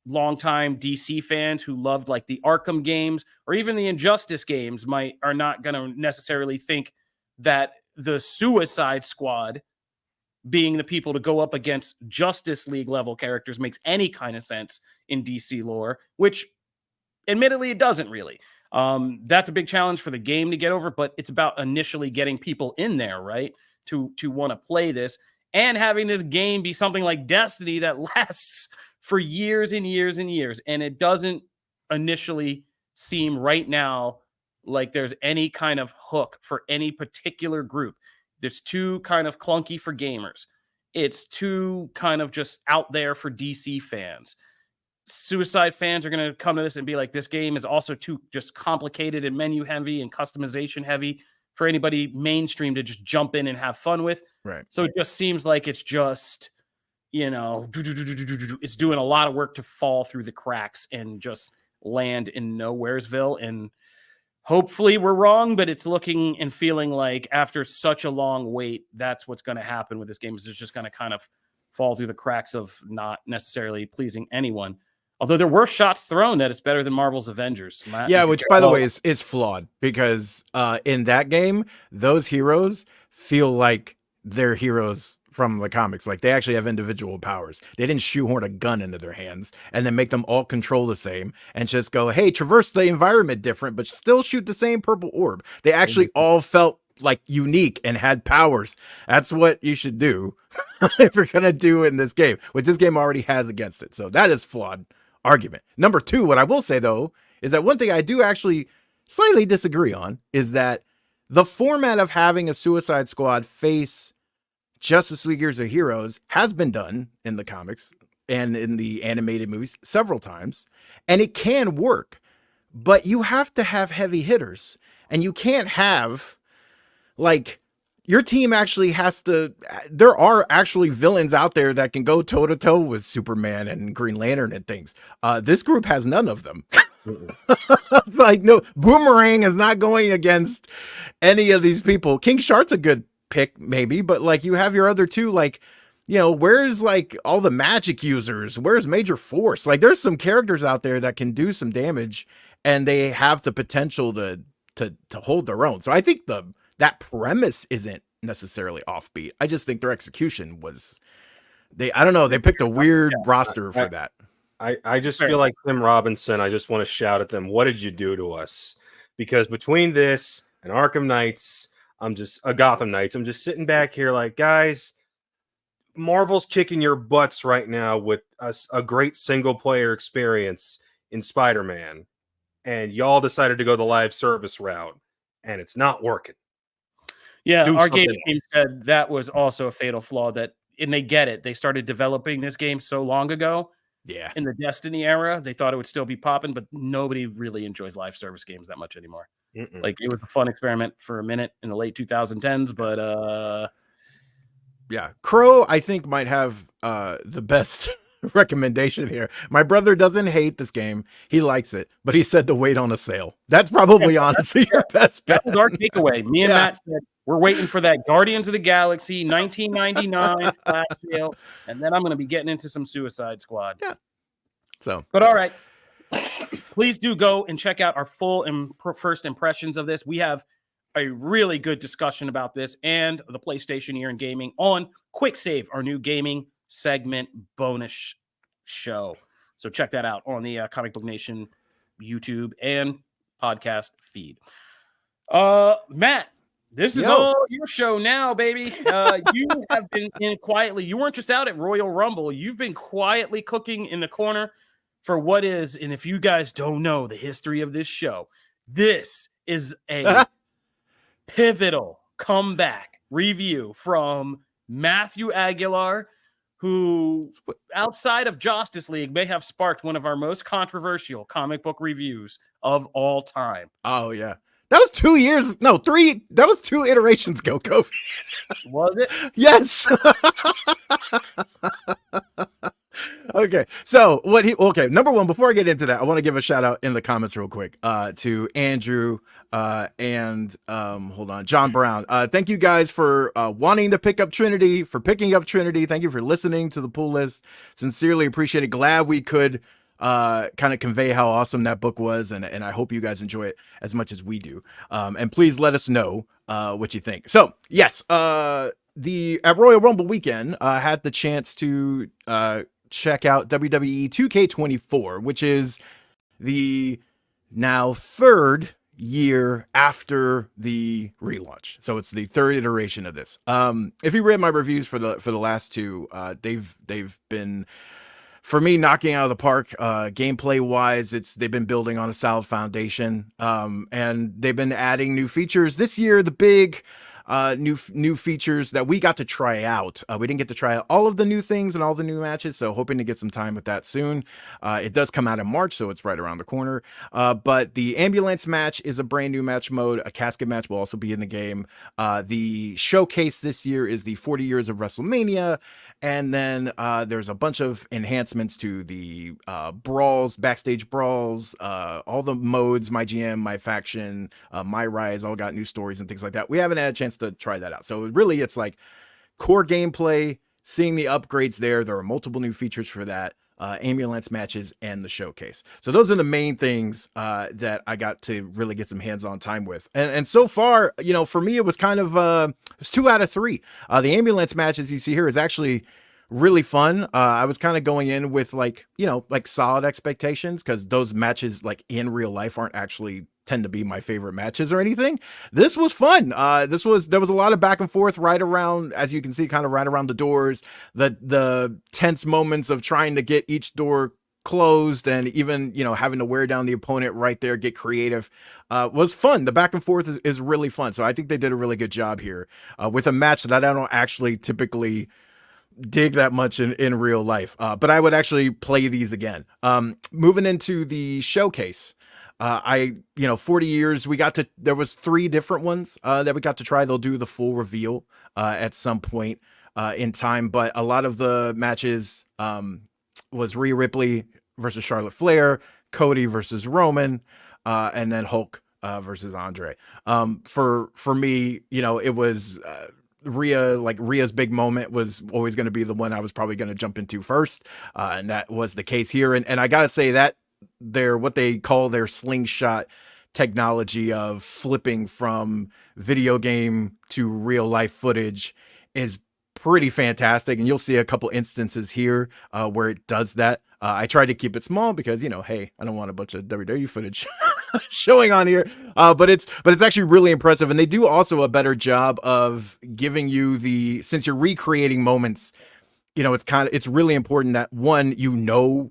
Longtime DC fans who loved like the Arkham games or even the Injustice games are not going to necessarily think that the Suicide Squad being the people to go up against Justice League level characters makes any kind of sense in DC lore, which admittedly it doesn't really. That's a big challenge for the game to get over, but it's about initially getting people in there, right? To want to play this and having this game be something like Destiny that lasts for years and years and years. And it doesn't initially seem right now like there's any kind of hook for any particular group. It's too kind of clunky for gamers. It's too kind of just out there for DC fans. Suicide fans are going to come to this and be like, this game is also too just complicated and menu heavy and customization heavy for anybody mainstream to just jump in and have fun with. Right. So it just seems like it's just, it's doing a lot of work to fall through the cracks and just land in Nowheresville. And hopefully we're wrong, but it's looking and feeling like after such a long wait, that's what's going to happen with this game. Is it's just going to kind of fall through the cracks of not necessarily pleasing anyone. Although there were shots thrown that it's better than Marvel's Avengers. Which by the way is flawed because in that game, those heroes feel like they're heroes from the comics. Like they actually have individual powers. They didn't shoehorn a gun into their hands and then make them all control the same and just go, hey, traverse the environment different, but still shoot the same purple orb. They actually all felt like unique and had powers. That's what you should do if you're going to do in this game, which this game already has against it. So that is flawed argument. Number two, what I will say though, is that one thing I do actually slightly disagree on is that the format of having a Suicide Squad face Justice Leaguers or heroes has been done in the comics and in the animated movies several times, and it can work, but you have to have heavy hitters, and you can't have like your team actually has to. There are actually villains out there that can go toe to toe with Superman and Green Lantern and things. This group has none of them. Like no, Boomerang is not going against any of these people. King Shark's a good pick maybe, but like you have your other two, like, where's like all the magic users? Where's Major Force? Like there's some characters out there that can do some damage and they have the potential to hold their own. So I think that premise isn't necessarily offbeat. I just think their execution was they picked a weird roster for that. I just feel like Tim Robinson, I just want to shout at them, what did you do to us? Because between this and Arkham Knights, Gotham Knights, I'm just sitting back here like, guys, Marvel's kicking your butts right now with a great single player experience in Spider-Man, and y'all decided to go the live service route, and it's not working. Yeah, Argylle said that was also a fatal flaw and they get it. They started developing this game so long ago. Yeah. In the Destiny era, they thought it would still be popping, but nobody really enjoys live service games that much anymore. Like it was a fun experiment for a minute in the late 2010s, but yeah, Crow I think might have the best recommendation here. My brother doesn't hate this game. He likes it, but he said to wait on a sale. That's probably honestly your best bet. That was our takeaway. Me and Matt said, we're waiting for that Guardians of the Galaxy 1999 flash sale, and then I'm going to be getting into some Suicide Squad. Yeah. So, but all right. Please do go and check out our full first impressions of this. We have a really good discussion about this and the PlayStation Year in Gaming on Quick Save, our new gaming segment bonus show. So check that out on the Comic Book Nation YouTube and podcast feed. Matt, this is all your show now, baby. You have been in quietly. You weren't just out at Royal Rumble. You've been quietly cooking in the corner for what is, and if you guys don't know the history of this show, this is a pivotal comeback review from Matthew Aguilar, who outside of Justice League may have sparked one of our most controversial comic book reviews of all time. Oh yeah. That was 2 years. No, 3. That was 2 iterations ago, Kofi. Was it? Yes. Okay. So number one, before I get into that, I want to give a shout out in the comments real quick to Andrew and hold on, John Brown. Thank you guys for wanting to pick up Trinity, for picking up Trinity. Thank you for listening to the pull list. Sincerely appreciate it. Glad we could kind of convey how awesome that book was, and I hope you guys enjoy it as much as we do. And please let us know what you think. So yes, at Royal Rumble weekend, I had the chance to check out WWE 2K24, which is the now 3rd year after the relaunch. So it's the 3rd iteration of this. If you read my reviews for the last 2, they've been, for me, knocking out of the park. Gameplay wise, they've been building on a solid foundation, and they've been adding new features this year. The big new features that we got to try out. We didn't get to try out all of the new things and all the new matches, so hoping to get some time with that soon. It does come out in March, so it's right around the corner. But the ambulance match is a brand new match mode. A casket match will also be in the game. The showcase this year is the 40 years of WrestleMania. And then there's a bunch of enhancements to the brawls, backstage brawls, all the modes, my GM, my faction, my rise, all got new stories and things like that. We haven't had a chance to try that out. So really, it's like core gameplay, seeing the upgrades there. There are multiple new features for that, ambulance matches, and the showcase. So those are the main things that I got to really get some hands-on time with. And so far, for me, it was kind of, it was 2 out of 3. The ambulance match, as you see here, is actually really fun. I was kind of going in with like solid expectations, because those matches like in real life aren't actually tend to be my favorite matches or anything. This was fun. There was a lot of back and forth right around, as you can see, kind of right around the doors, the tense moments of trying to get each door closed, and even having to wear down the opponent right there, get creative, was fun. The back and forth is really fun. So I think they did a really good job here with a match that I don't actually typically dig that much in real life, but I would actually play these again. Moving into the showcase, 40 years, there was 3 different ones that we got to try. They'll do the full reveal at some point in time, but a lot of the matches was Rhea Ripley versus Charlotte Flair, Cody versus Roman, and then Hulk versus Andre. For me, it was Rhea's big moment was always going to be the one I was probably going to jump into first, and that was the case here. And I gotta say that what they call their slingshot technology of flipping from video game to real life footage is pretty fantastic, and you'll see a couple instances here where it does that. I tried to keep it small because hey, I don't want a bunch of WWE footage showing on here, but it's actually really impressive, and they do also a better job of giving you since you're recreating moments, it's really important that one,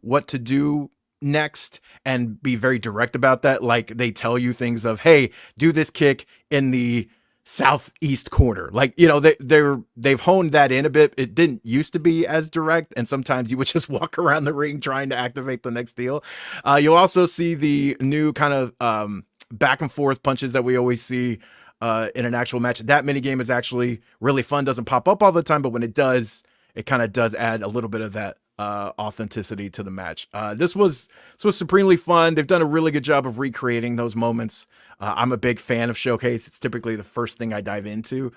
what to do next and be very direct about that. Like they tell you things of, hey, do this kick in the southeast corner, they've honed that in a bit. It didn't used to be as direct, and sometimes you would just walk around the ring trying to activate the next deal. You'll also see the new kind of back and forth punches that we always see in an actual match. That mini game is actually really fun. Doesn't pop up all the time, but when it does, it kind of does add a little bit of that authenticity to the match. This was supremely fun. They've done a really good job of recreating those moments. I'm a big fan of Showcase. It's typically the first thing I dive into.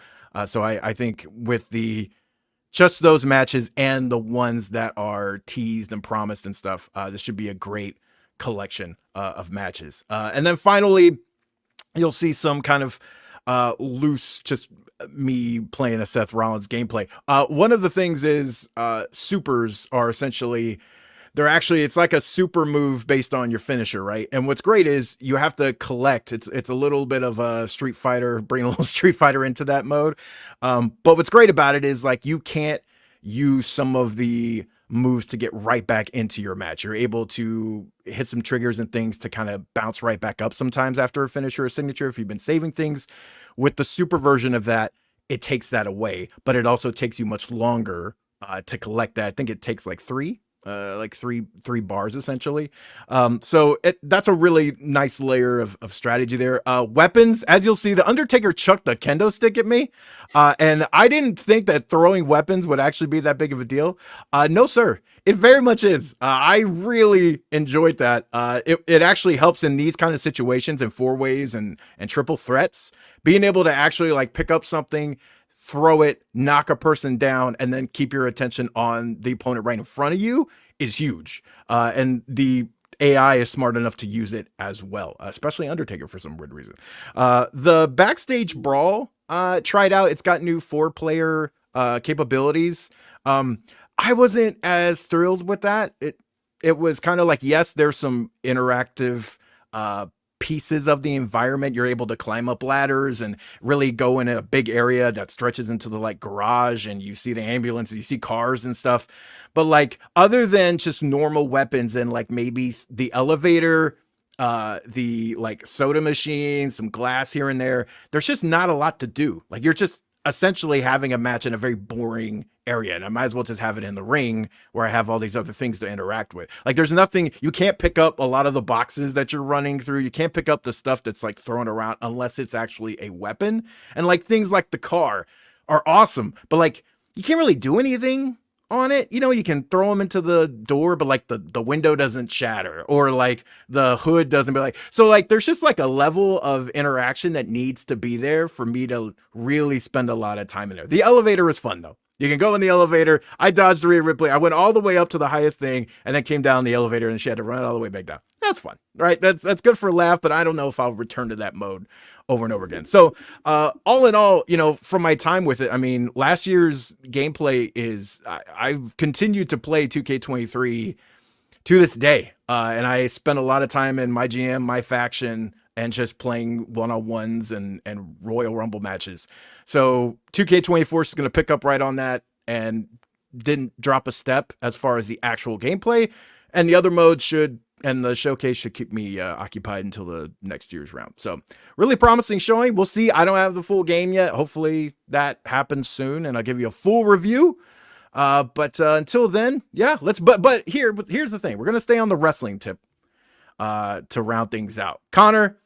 So I think with just those matches and the ones that are teased and promised and stuff, this should be a great collection of matches. And then finally, you'll see some kind of loose, just me playing a Seth Rollins gameplay. One of the things is supers are essentially, it's like a super move based on your finisher, right? And what's great is you have to collect. It's a little bit of a Street Fighter, bring a little Street Fighter into that mode. But what's great about it is like you can't use some of the moves to get right back into your match. You're able to hit some triggers and things to kind of bounce right back up sometimes after a finisher or signature if you've been saving things. With the super version of that, it takes that away, but it also takes you much longer to collect that. I think it takes like three bars essentially. So that's a really nice layer of strategy there. Weapons, as you'll see, the Undertaker chucked a kendo stick at me. And I didn't think that throwing weapons would actually be that big of a deal. No, sir. It very much is. I really enjoyed that. It actually helps in these kind of situations in 4-ways and triple threats, being able to actually like pick up something, throw it, knock a person down, and then keep your attention on the opponent right in front of you is huge. And the AI is smart enough to use it as well, especially Undertaker for some weird reason. The backstage brawl tried out. It's got new 4-player capabilities. I wasn't as thrilled with that. It was kind of like, yes, there's some interactive pieces of the environment. You're able to climb up ladders and really go in a big area that stretches into the like garage, and you see the ambulance, you see cars and stuff. But like, other than just normal weapons and like maybe the elevator, the like soda machine, some glass here and there, there's just not a lot to do. Like, you're just essentially having a match in a very boring area, and I might as well just have it in the ring where I have all these other things to interact with. Like, there's nothing, you can't pick up a lot of the boxes that you're running through. You can't pick up the stuff that's like thrown around unless it's actually a weapon. And like, things like the car are awesome, but like, you can't really do anything on it. You know, you can throw them into the door, but like the window doesn't shatter, or like the hood doesn't be like, so like there's just like a level of interaction that needs to be there for me to really spend a lot of time in there. The elevator is fun though. You can go in the elevator. I dodged Rhea Ripley. I went all the way up to the highest thing and then came down the elevator, and she had to run all the way back down. That's fun, right? That's good for a laugh, but I don't know if I'll return to that mode over and over again. So all in all, you know, from my time with it, I mean, last year's gameplay is, I've continued to play 2K23 to this day. And I spent a lot of time in my GM, my faction, and just playing one-on-ones and Royal Rumble matches. So 2K24 is going to pick up right on that and didn't drop a step as far as the actual gameplay. And the other modes should, and the showcase should keep me occupied until the next year's round. So really promising showing. We'll see. I don't have the full game yet. Hopefully that happens soon, and I'll give you a full review. But until then, yeah, but here's the thing. We're going to stay on the wrestling tip to round things out. Connor,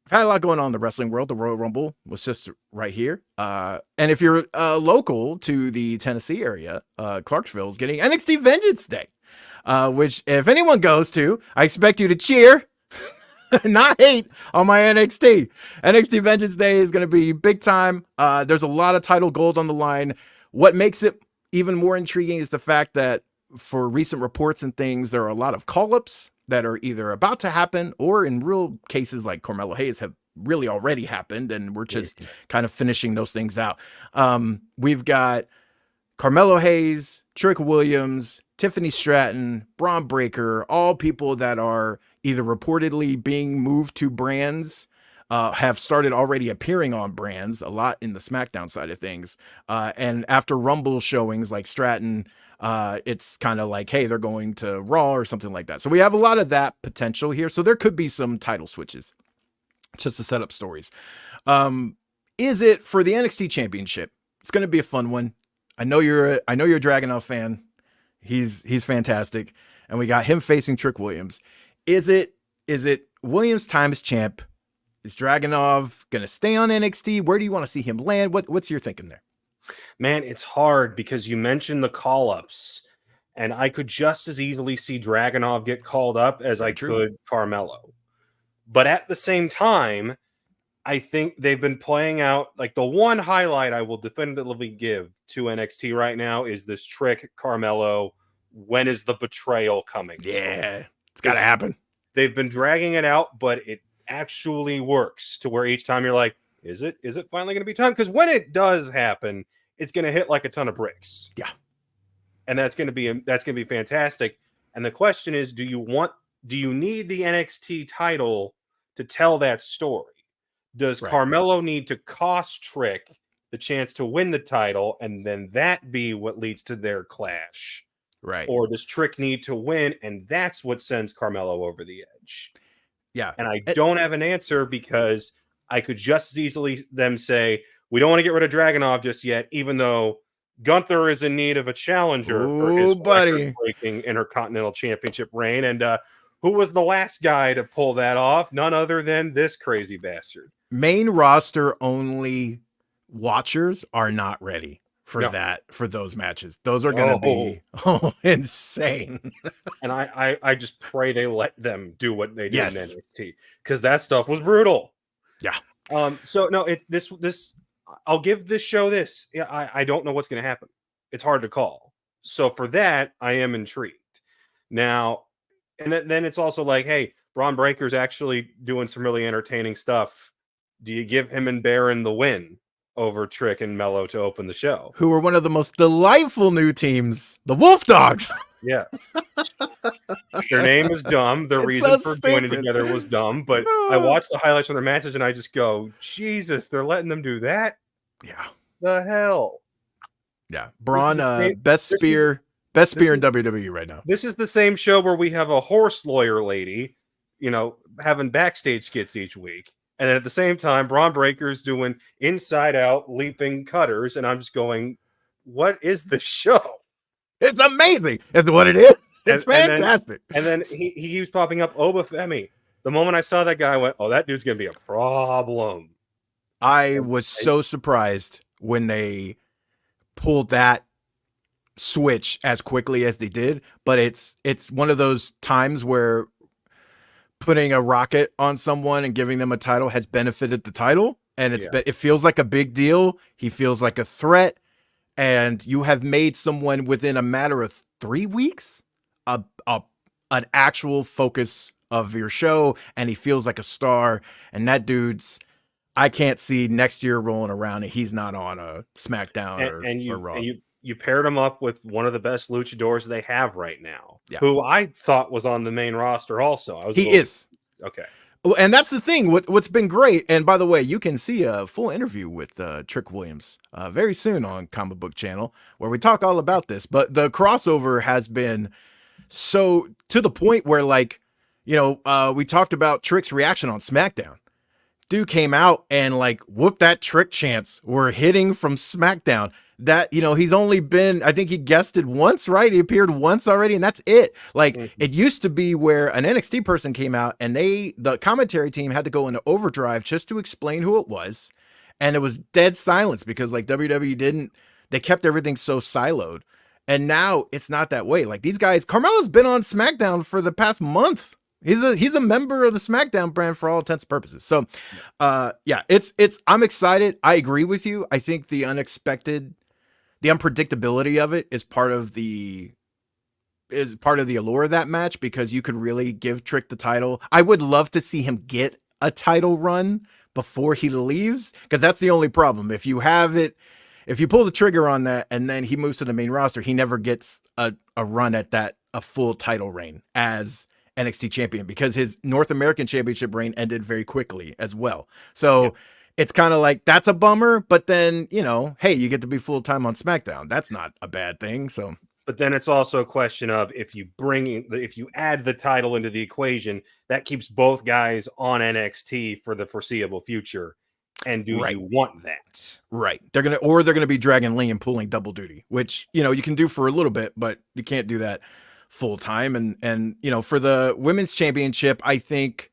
I've had a lot going on in the wrestling world. The Royal Rumble was just right here. And if you're local to the Tennessee area, Clarksville is getting NXT Vengeance Day, which if anyone goes to, I expect you to cheer, not hate on my NXT. NXT Vengeance Day is going to be big time. There's a lot of title gold on the line. What makes it even more intriguing is the fact that for recent reports and things, there are a lot of call-ups that are either about to happen, or in real cases like Carmelo Hayes have really already happened, and we're just kind of finishing those things out. We've got Carmelo Hayes, Trick Williams, Tiffany Stratton, Braun Breaker, all people that are either reportedly being moved to brands, have started already appearing on brands, a lot in the SmackDown side of things. And after Rumble showings like Stratton, it's kind of like, hey, they're going to Raw or something like that. So we have a lot of that potential here. So there could be some title switches just to set up stories. Is it for the NXT Championship? It's going to be a fun one. I know you're a Dragunov fan. He's fantastic. And we got him facing Trick Williams. Is it Williams time as champ? Is Dragunov going to stay on NXT? Where do you want to see him land? What's your thinking there? Man, it's hard because you mentioned the call-ups, And I could just as easily see Dragunov get called up as I could Carmelo. But at the same time, I think they've been playing out, like, the one highlight I will definitively give to NXT right now is this Trick Carmelo. When is the betrayal coming? Yeah, it's got to happen. They've been dragging it out, but it actually works to where each time you're like, is it finally going to be time? Because when it does happen, it's going to hit like a ton of bricks. Yeah. And that's going to be fantastic. And the question is, do you need the NXT title to tell that story? Does Carmelo need to cost Trick the chance to win the title, and then that be what leads to their clash? Right. Or does Trick need to win, and that's what sends Carmelo over the edge? Yeah. And I don't have an answer, because I could just as easily them say, we don't want to get rid of Dragunov just yet, even though Gunther is in need of a challenger for his record-breaking Intercontinental Championship reign. And who was the last guy to pull that off? None other than this crazy bastard. Main roster only watchers are not ready for for those matches. Those are going to be insane. And I just pray they let them do what they did in NXT, because that stuff was brutal. Yeah. So no, this I'll give this show this. Yeah, I don't know what's going to happen. It's hard to call. So for that, I am intrigued. Now, and then it's also like, hey, Braun Breaker's actually doing some really entertaining stuff. Do you give him and Baron the win over Trick and Mello to open the show? Who are one of the most delightful new teams, the Wolf Dogs. Yeah. Their name is dumb. Their reason for joining together was dumb. But I watched the highlights from their matches and I just go, Jesus, they're letting them do that? Yeah. The hell? Yeah. Braun, best spear in WWE right now. This is the same show where we have a horse lawyer lady, having backstage skits each week. And then at the same time, Braun Breaker's doing inside out leaping cutters. And I'm just going, what is the show? It's amazing. That's what it is. It's fantastic. And then he keeps popping up Obafemi. The moment I saw that guy, I went, oh, that dude's going to be a problem. I was so surprised when they pulled that switch as quickly as they did. But it's one of those times where putting a rocket on someone and giving them a title has benefited the title. And it feels like a big deal. He feels like a threat. And you have made someone within a matter of 3 weeks an actual focus of your show, and he feels like a star. And that dude's, I can't see next year rolling around and he's not on a SmackDown or Raw. And you paired him up with one of the best luchadors they have right now, who I thought was on the main roster also. He is. Okay. And that's the thing. What's been great, and by the way, you can see a full interview with Trick Williams very soon on Comic Book Channel, where we talk all about this. But the crossover has been so to the point where, like, we talked about Trick's reaction on SmackDown. Dude came out and like whooped that Trick chants were hitting from SmackDown. That, he's only been, I think he guested once, right? He appeared once already, and that's it. Like, It used to be where an NXT person came out and the commentary team had to go into overdrive just to explain who it was. And it was dead silence because, like, WWE they kept everything so siloed. And now it's not that way. Like, these guys, Carmelo's been on SmackDown for the past month. He's a member of the SmackDown brand for all intents and purposes. So, I'm excited. I agree with you. I think the unpredictability of it is part of the allure of that match, because you could really give Trick the title. I would love to see him get a title run before he leaves, because that's the only problem. If you pull the trigger on that and then he moves to the main roster, he never gets a run at a full title reign as NXT champion, because his North American championship reign ended very quickly as well. So it's kind of like, that's a bummer, but then, hey, you get to be full time on SmackDown. That's not a bad thing. So, but then it's also a question of if you add the title into the equation, that keeps both guys on NXT for the foreseeable future. And do you want that? Right. They're going to be dragging Lee and pulling double duty, which, you can do for a little bit, but you can't do that full time. And, for the women's championship, I think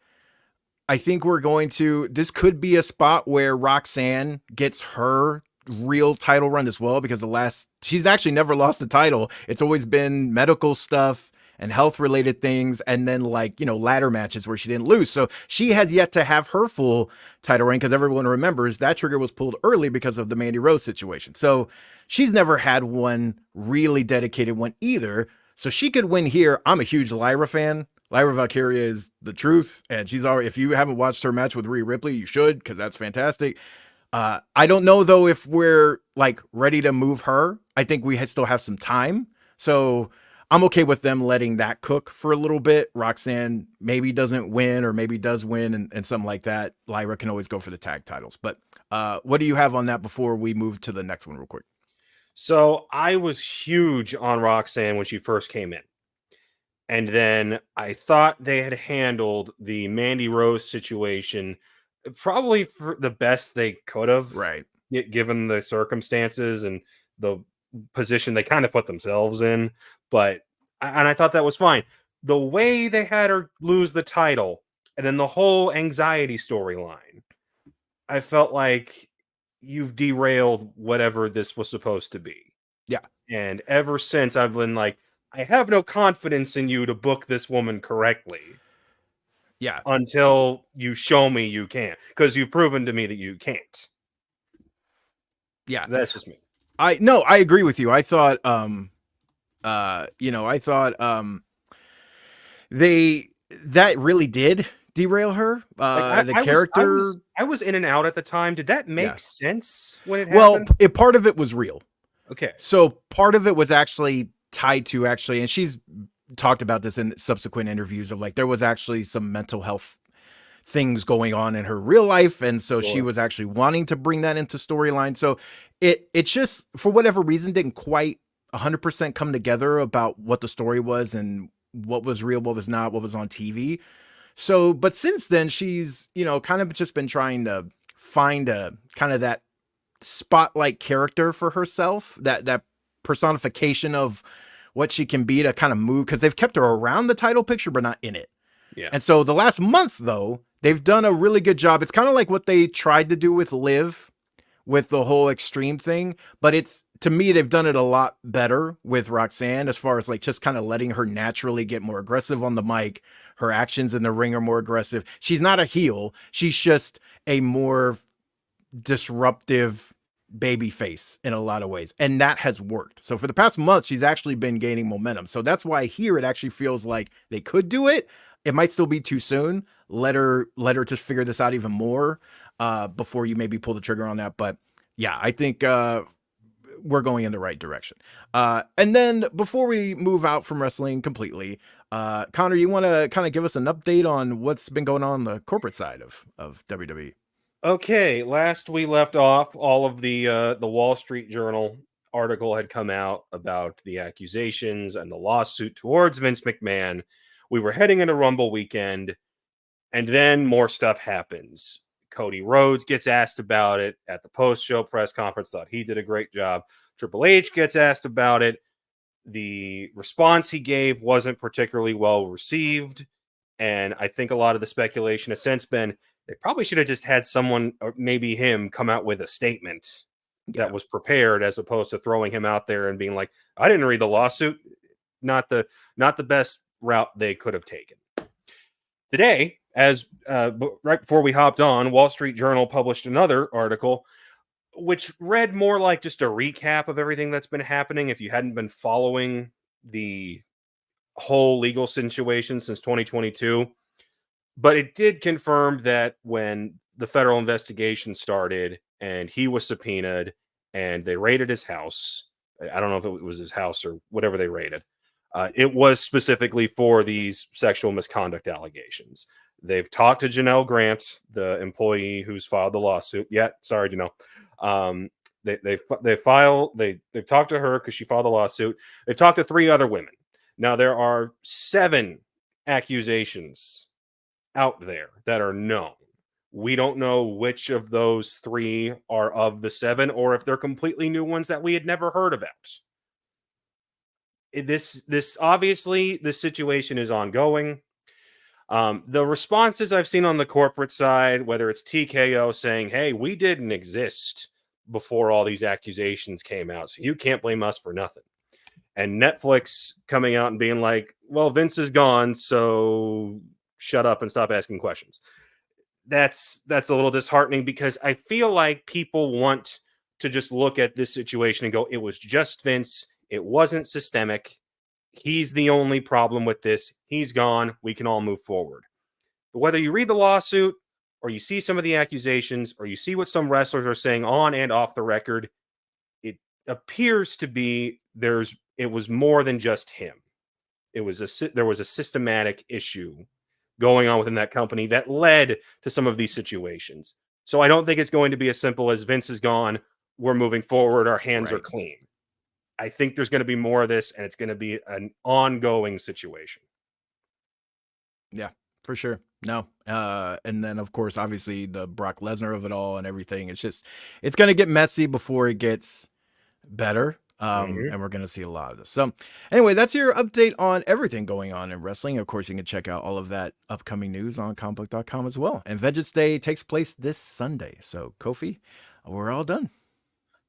we're this could be a spot where Roxanne gets her real title run as well, because she's actually never lost a title. It's always been medical stuff and health related things, and then like, ladder matches where she didn't lose. So she has yet to have her full title reign, because everyone remembers that trigger was pulled early because of the Mandy Rose situation. So she's never had one really dedicated one either. So she could win here. I'm a huge Lyra fan. Lyra Valkyria is the truth, and she's already, if you haven't watched her match with Rhea Ripley, you should, because that's fantastic. I don't know though if we're like ready to move her. I think we still have some time, so I'm okay with them letting that cook for a little bit. Roxanne maybe doesn't win, or maybe does win, and something like that. Lyra can always go for the tag titles. But what do you have on that before we move to the next one real quick? So I was huge on Roxanne when she first came in. And then I thought they had handled the Mandy Rose situation probably for the best they could have. Right. Given the circumstances and the position they kind of put themselves in. And I thought that was fine. The way they had her lose the title, and then the whole anxiety storyline, I felt like you've derailed whatever this was supposed to be. Yeah. And ever since, I've been like, I have no confidence in you to book this woman correctly. Yeah. Until you show me you can, because you've proven to me that you can't. Yeah. That's just me. I agree with you. I thought, that really did derail her. The character. I was in and out at the time. Did that make sense when it happened? Well, part of it was real. Okay. So part of it was actually tied to and she's talked about this in subsequent interviews of like, there was actually some mental health things going on in her real life. And so she was actually wanting to bring that into storyline. So it just, for whatever reason, didn't quite 100% come together about what the story was and what was real, what was not, what was on TV. So, but since then she's, kind of just been trying to find a kind of that spotlight character for herself, that personification of what she can be to kind of move, because they've kept her around the title picture, but not in it. Yeah. And so the last month, though, they've done a really good job. It's kind of like what they tried to do with Liv, with the whole Extreme thing. But to me, they've done it a lot better with Roxanne, as far as like just kind of letting her naturally get more aggressive on the mic. Her actions in the ring are more aggressive. She's not a heel. She's just a more disruptive baby face in a lot of ways, and that has worked. So for the past month, she's actually been gaining momentum. So that's why here it actually feels like they could do it. It might still be too soon. Let her just figure this out even more before you maybe pull the trigger on that. But yeah, I think we're going in the right direction. And then before we move out from wrestling completely, Connor, you want to kind of give us an update on what's been going on the corporate side of WWE? Okay, last we left off, all of the Wall Street Journal article had come out about the accusations and the lawsuit towards Vince McMahon. We were heading into Rumble weekend, and then more stuff happens. Cody Rhodes gets asked about it at the post-show press conference, thought he did a great job. Triple H gets asked about it. The response he gave wasn't particularly well received, and I think a lot of the speculation has since been they probably should have just had someone, or maybe him, come out with a statement that was prepared, as opposed to throwing him out there and being like, I didn't read the lawsuit. Not the best route they could have taken. Today, as right before we hopped on, Wall Street Journal published another article, which read more like just a recap of everything that's been happening if you hadn't been following the whole legal situation since 2022. But it did confirm that when the federal investigation started and he was subpoenaed and they raided his house, I don't know if it was his house or whatever they raided, it was specifically for these sexual misconduct allegations. They've talked to Janelle Grant, the employee who's filed the lawsuit. Yeah, sorry, Janelle. They've talked to her because she filed the lawsuit. They've talked to 3 other women. Now there are 7 accusations out there that are known. We don't know which of those 3 are of the 7, or if they're completely new ones that we had never heard about. This obviously, this situation is ongoing. The responses I've seen on the corporate side, whether it's TKO saying, hey, we didn't exist before all these accusations came out. So you can't blame us for nothing. And Netflix coming out and being like, well, Vince is gone, so shut up and stop asking questions. That's a little disheartening, because I feel like people want to just look at this situation and go, it was just Vince. It wasn't systemic. He's the only problem with this. He's gone. We can all move forward. But whether you read the lawsuit, or you see some of the accusations, or you see what some wrestlers are saying on and off the record, it appears to be it was more than just him. There was a systematic issue going on within that company that led to some of these situations. So I don't think it's going to be as simple as Vince is gone, we're moving forward, our hands are clean. I think there's going to be more of this, and it's going to be an ongoing situation. Yeah, for sure. No. And then, of course, obviously the Brock Lesnar of it all and everything. It's going to get messy before it gets better. And we're going to see a lot of this. So anyway, that's your update on everything going on in wrestling. Of course, you can check out all of that upcoming news on Comicbook.com as well. And Vengeance Day takes place this Sunday. So Kofi, we're all done.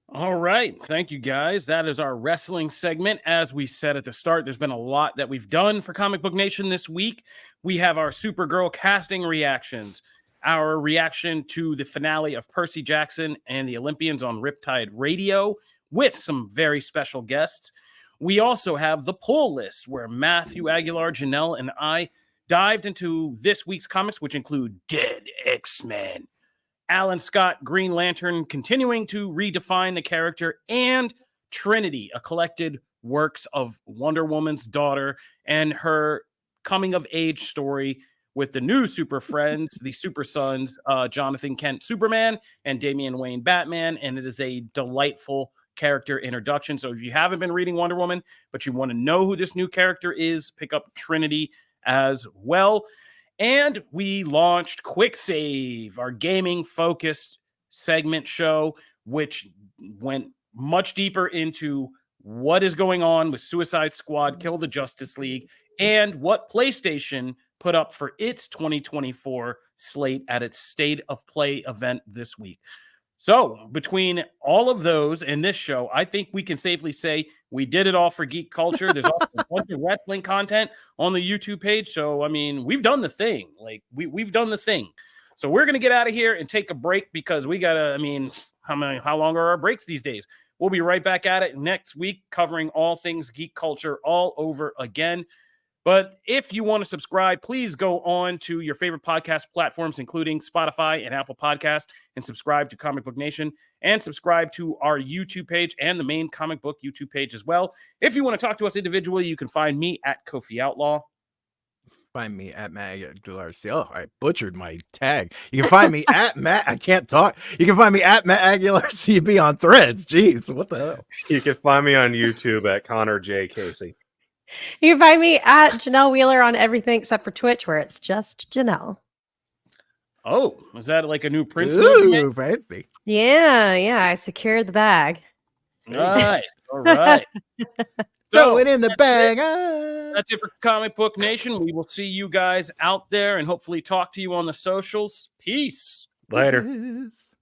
All right. Thank you, guys. That is our wrestling segment. As we said at the start, there's been a lot that we've done for Comic Book Nation this week. We have our Supergirl casting reactions, our reaction to the finale of Percy Jackson and the Olympians on Riptide Radio with some very special guests. We also have the pull list, where Matthew, Aguilar, Janelle, and I dived into this week's comics, which include Dead X-Men, Alan Scott, Green Lantern, continuing to redefine the character, and Trinity, a collected works of Wonder Woman's daughter and her coming-of-age story with the new Super Friends, the Super Sons, Jonathan Kent Superman and Damian Wayne Batman, and it is a delightful character introduction. So if you haven't been reading Wonder Woman, but you want to know who this new character is, pick up Trinity as well. And we launched Quick Save, our gaming-focused segment show, which went much deeper into what is going on with Suicide Squad, Kill the Justice League, and what PlayStation put up for its 2024 slate at its State of Play event this week. So between all of those and this show, I think we can safely say we did it all for geek culture. There's also a bunch of wrestling content on the YouTube page. So, I mean, we've done the thing. Like, we've done the thing. So we're going to get out of here and take a break, because we got to, I mean, how long are our breaks these days? We'll be right back at it next week, covering all things geek culture all over again. But if you want to subscribe, please go on to your favorite podcast platforms, including Spotify and Apple Podcasts, and subscribe to Comic Book Nation, and subscribe to our YouTube page and the main Comic Book YouTube page as well. If you want to talk to us individually, you can find me at Kofi Outlaw. Find me at Matt Aguilar. Oh, I butchered my tag. You can find me at Matt. I can't talk. You can find me at Matt Aguilar CB on Threads. Jeez, what the hell? You can find me on YouTube at Connor J. Casey. You can find me at Janelle Wheeler on everything except for Twitch, where it's just Janelle. Oh, is that like a new Prince? Ooh, fancy. Yeah, I secured the bag. Nice. All right. Throw it in the bag. That's it for Comic Book Nation. We will see you guys out there and hopefully talk to you on the socials. Peace. Later. Yes.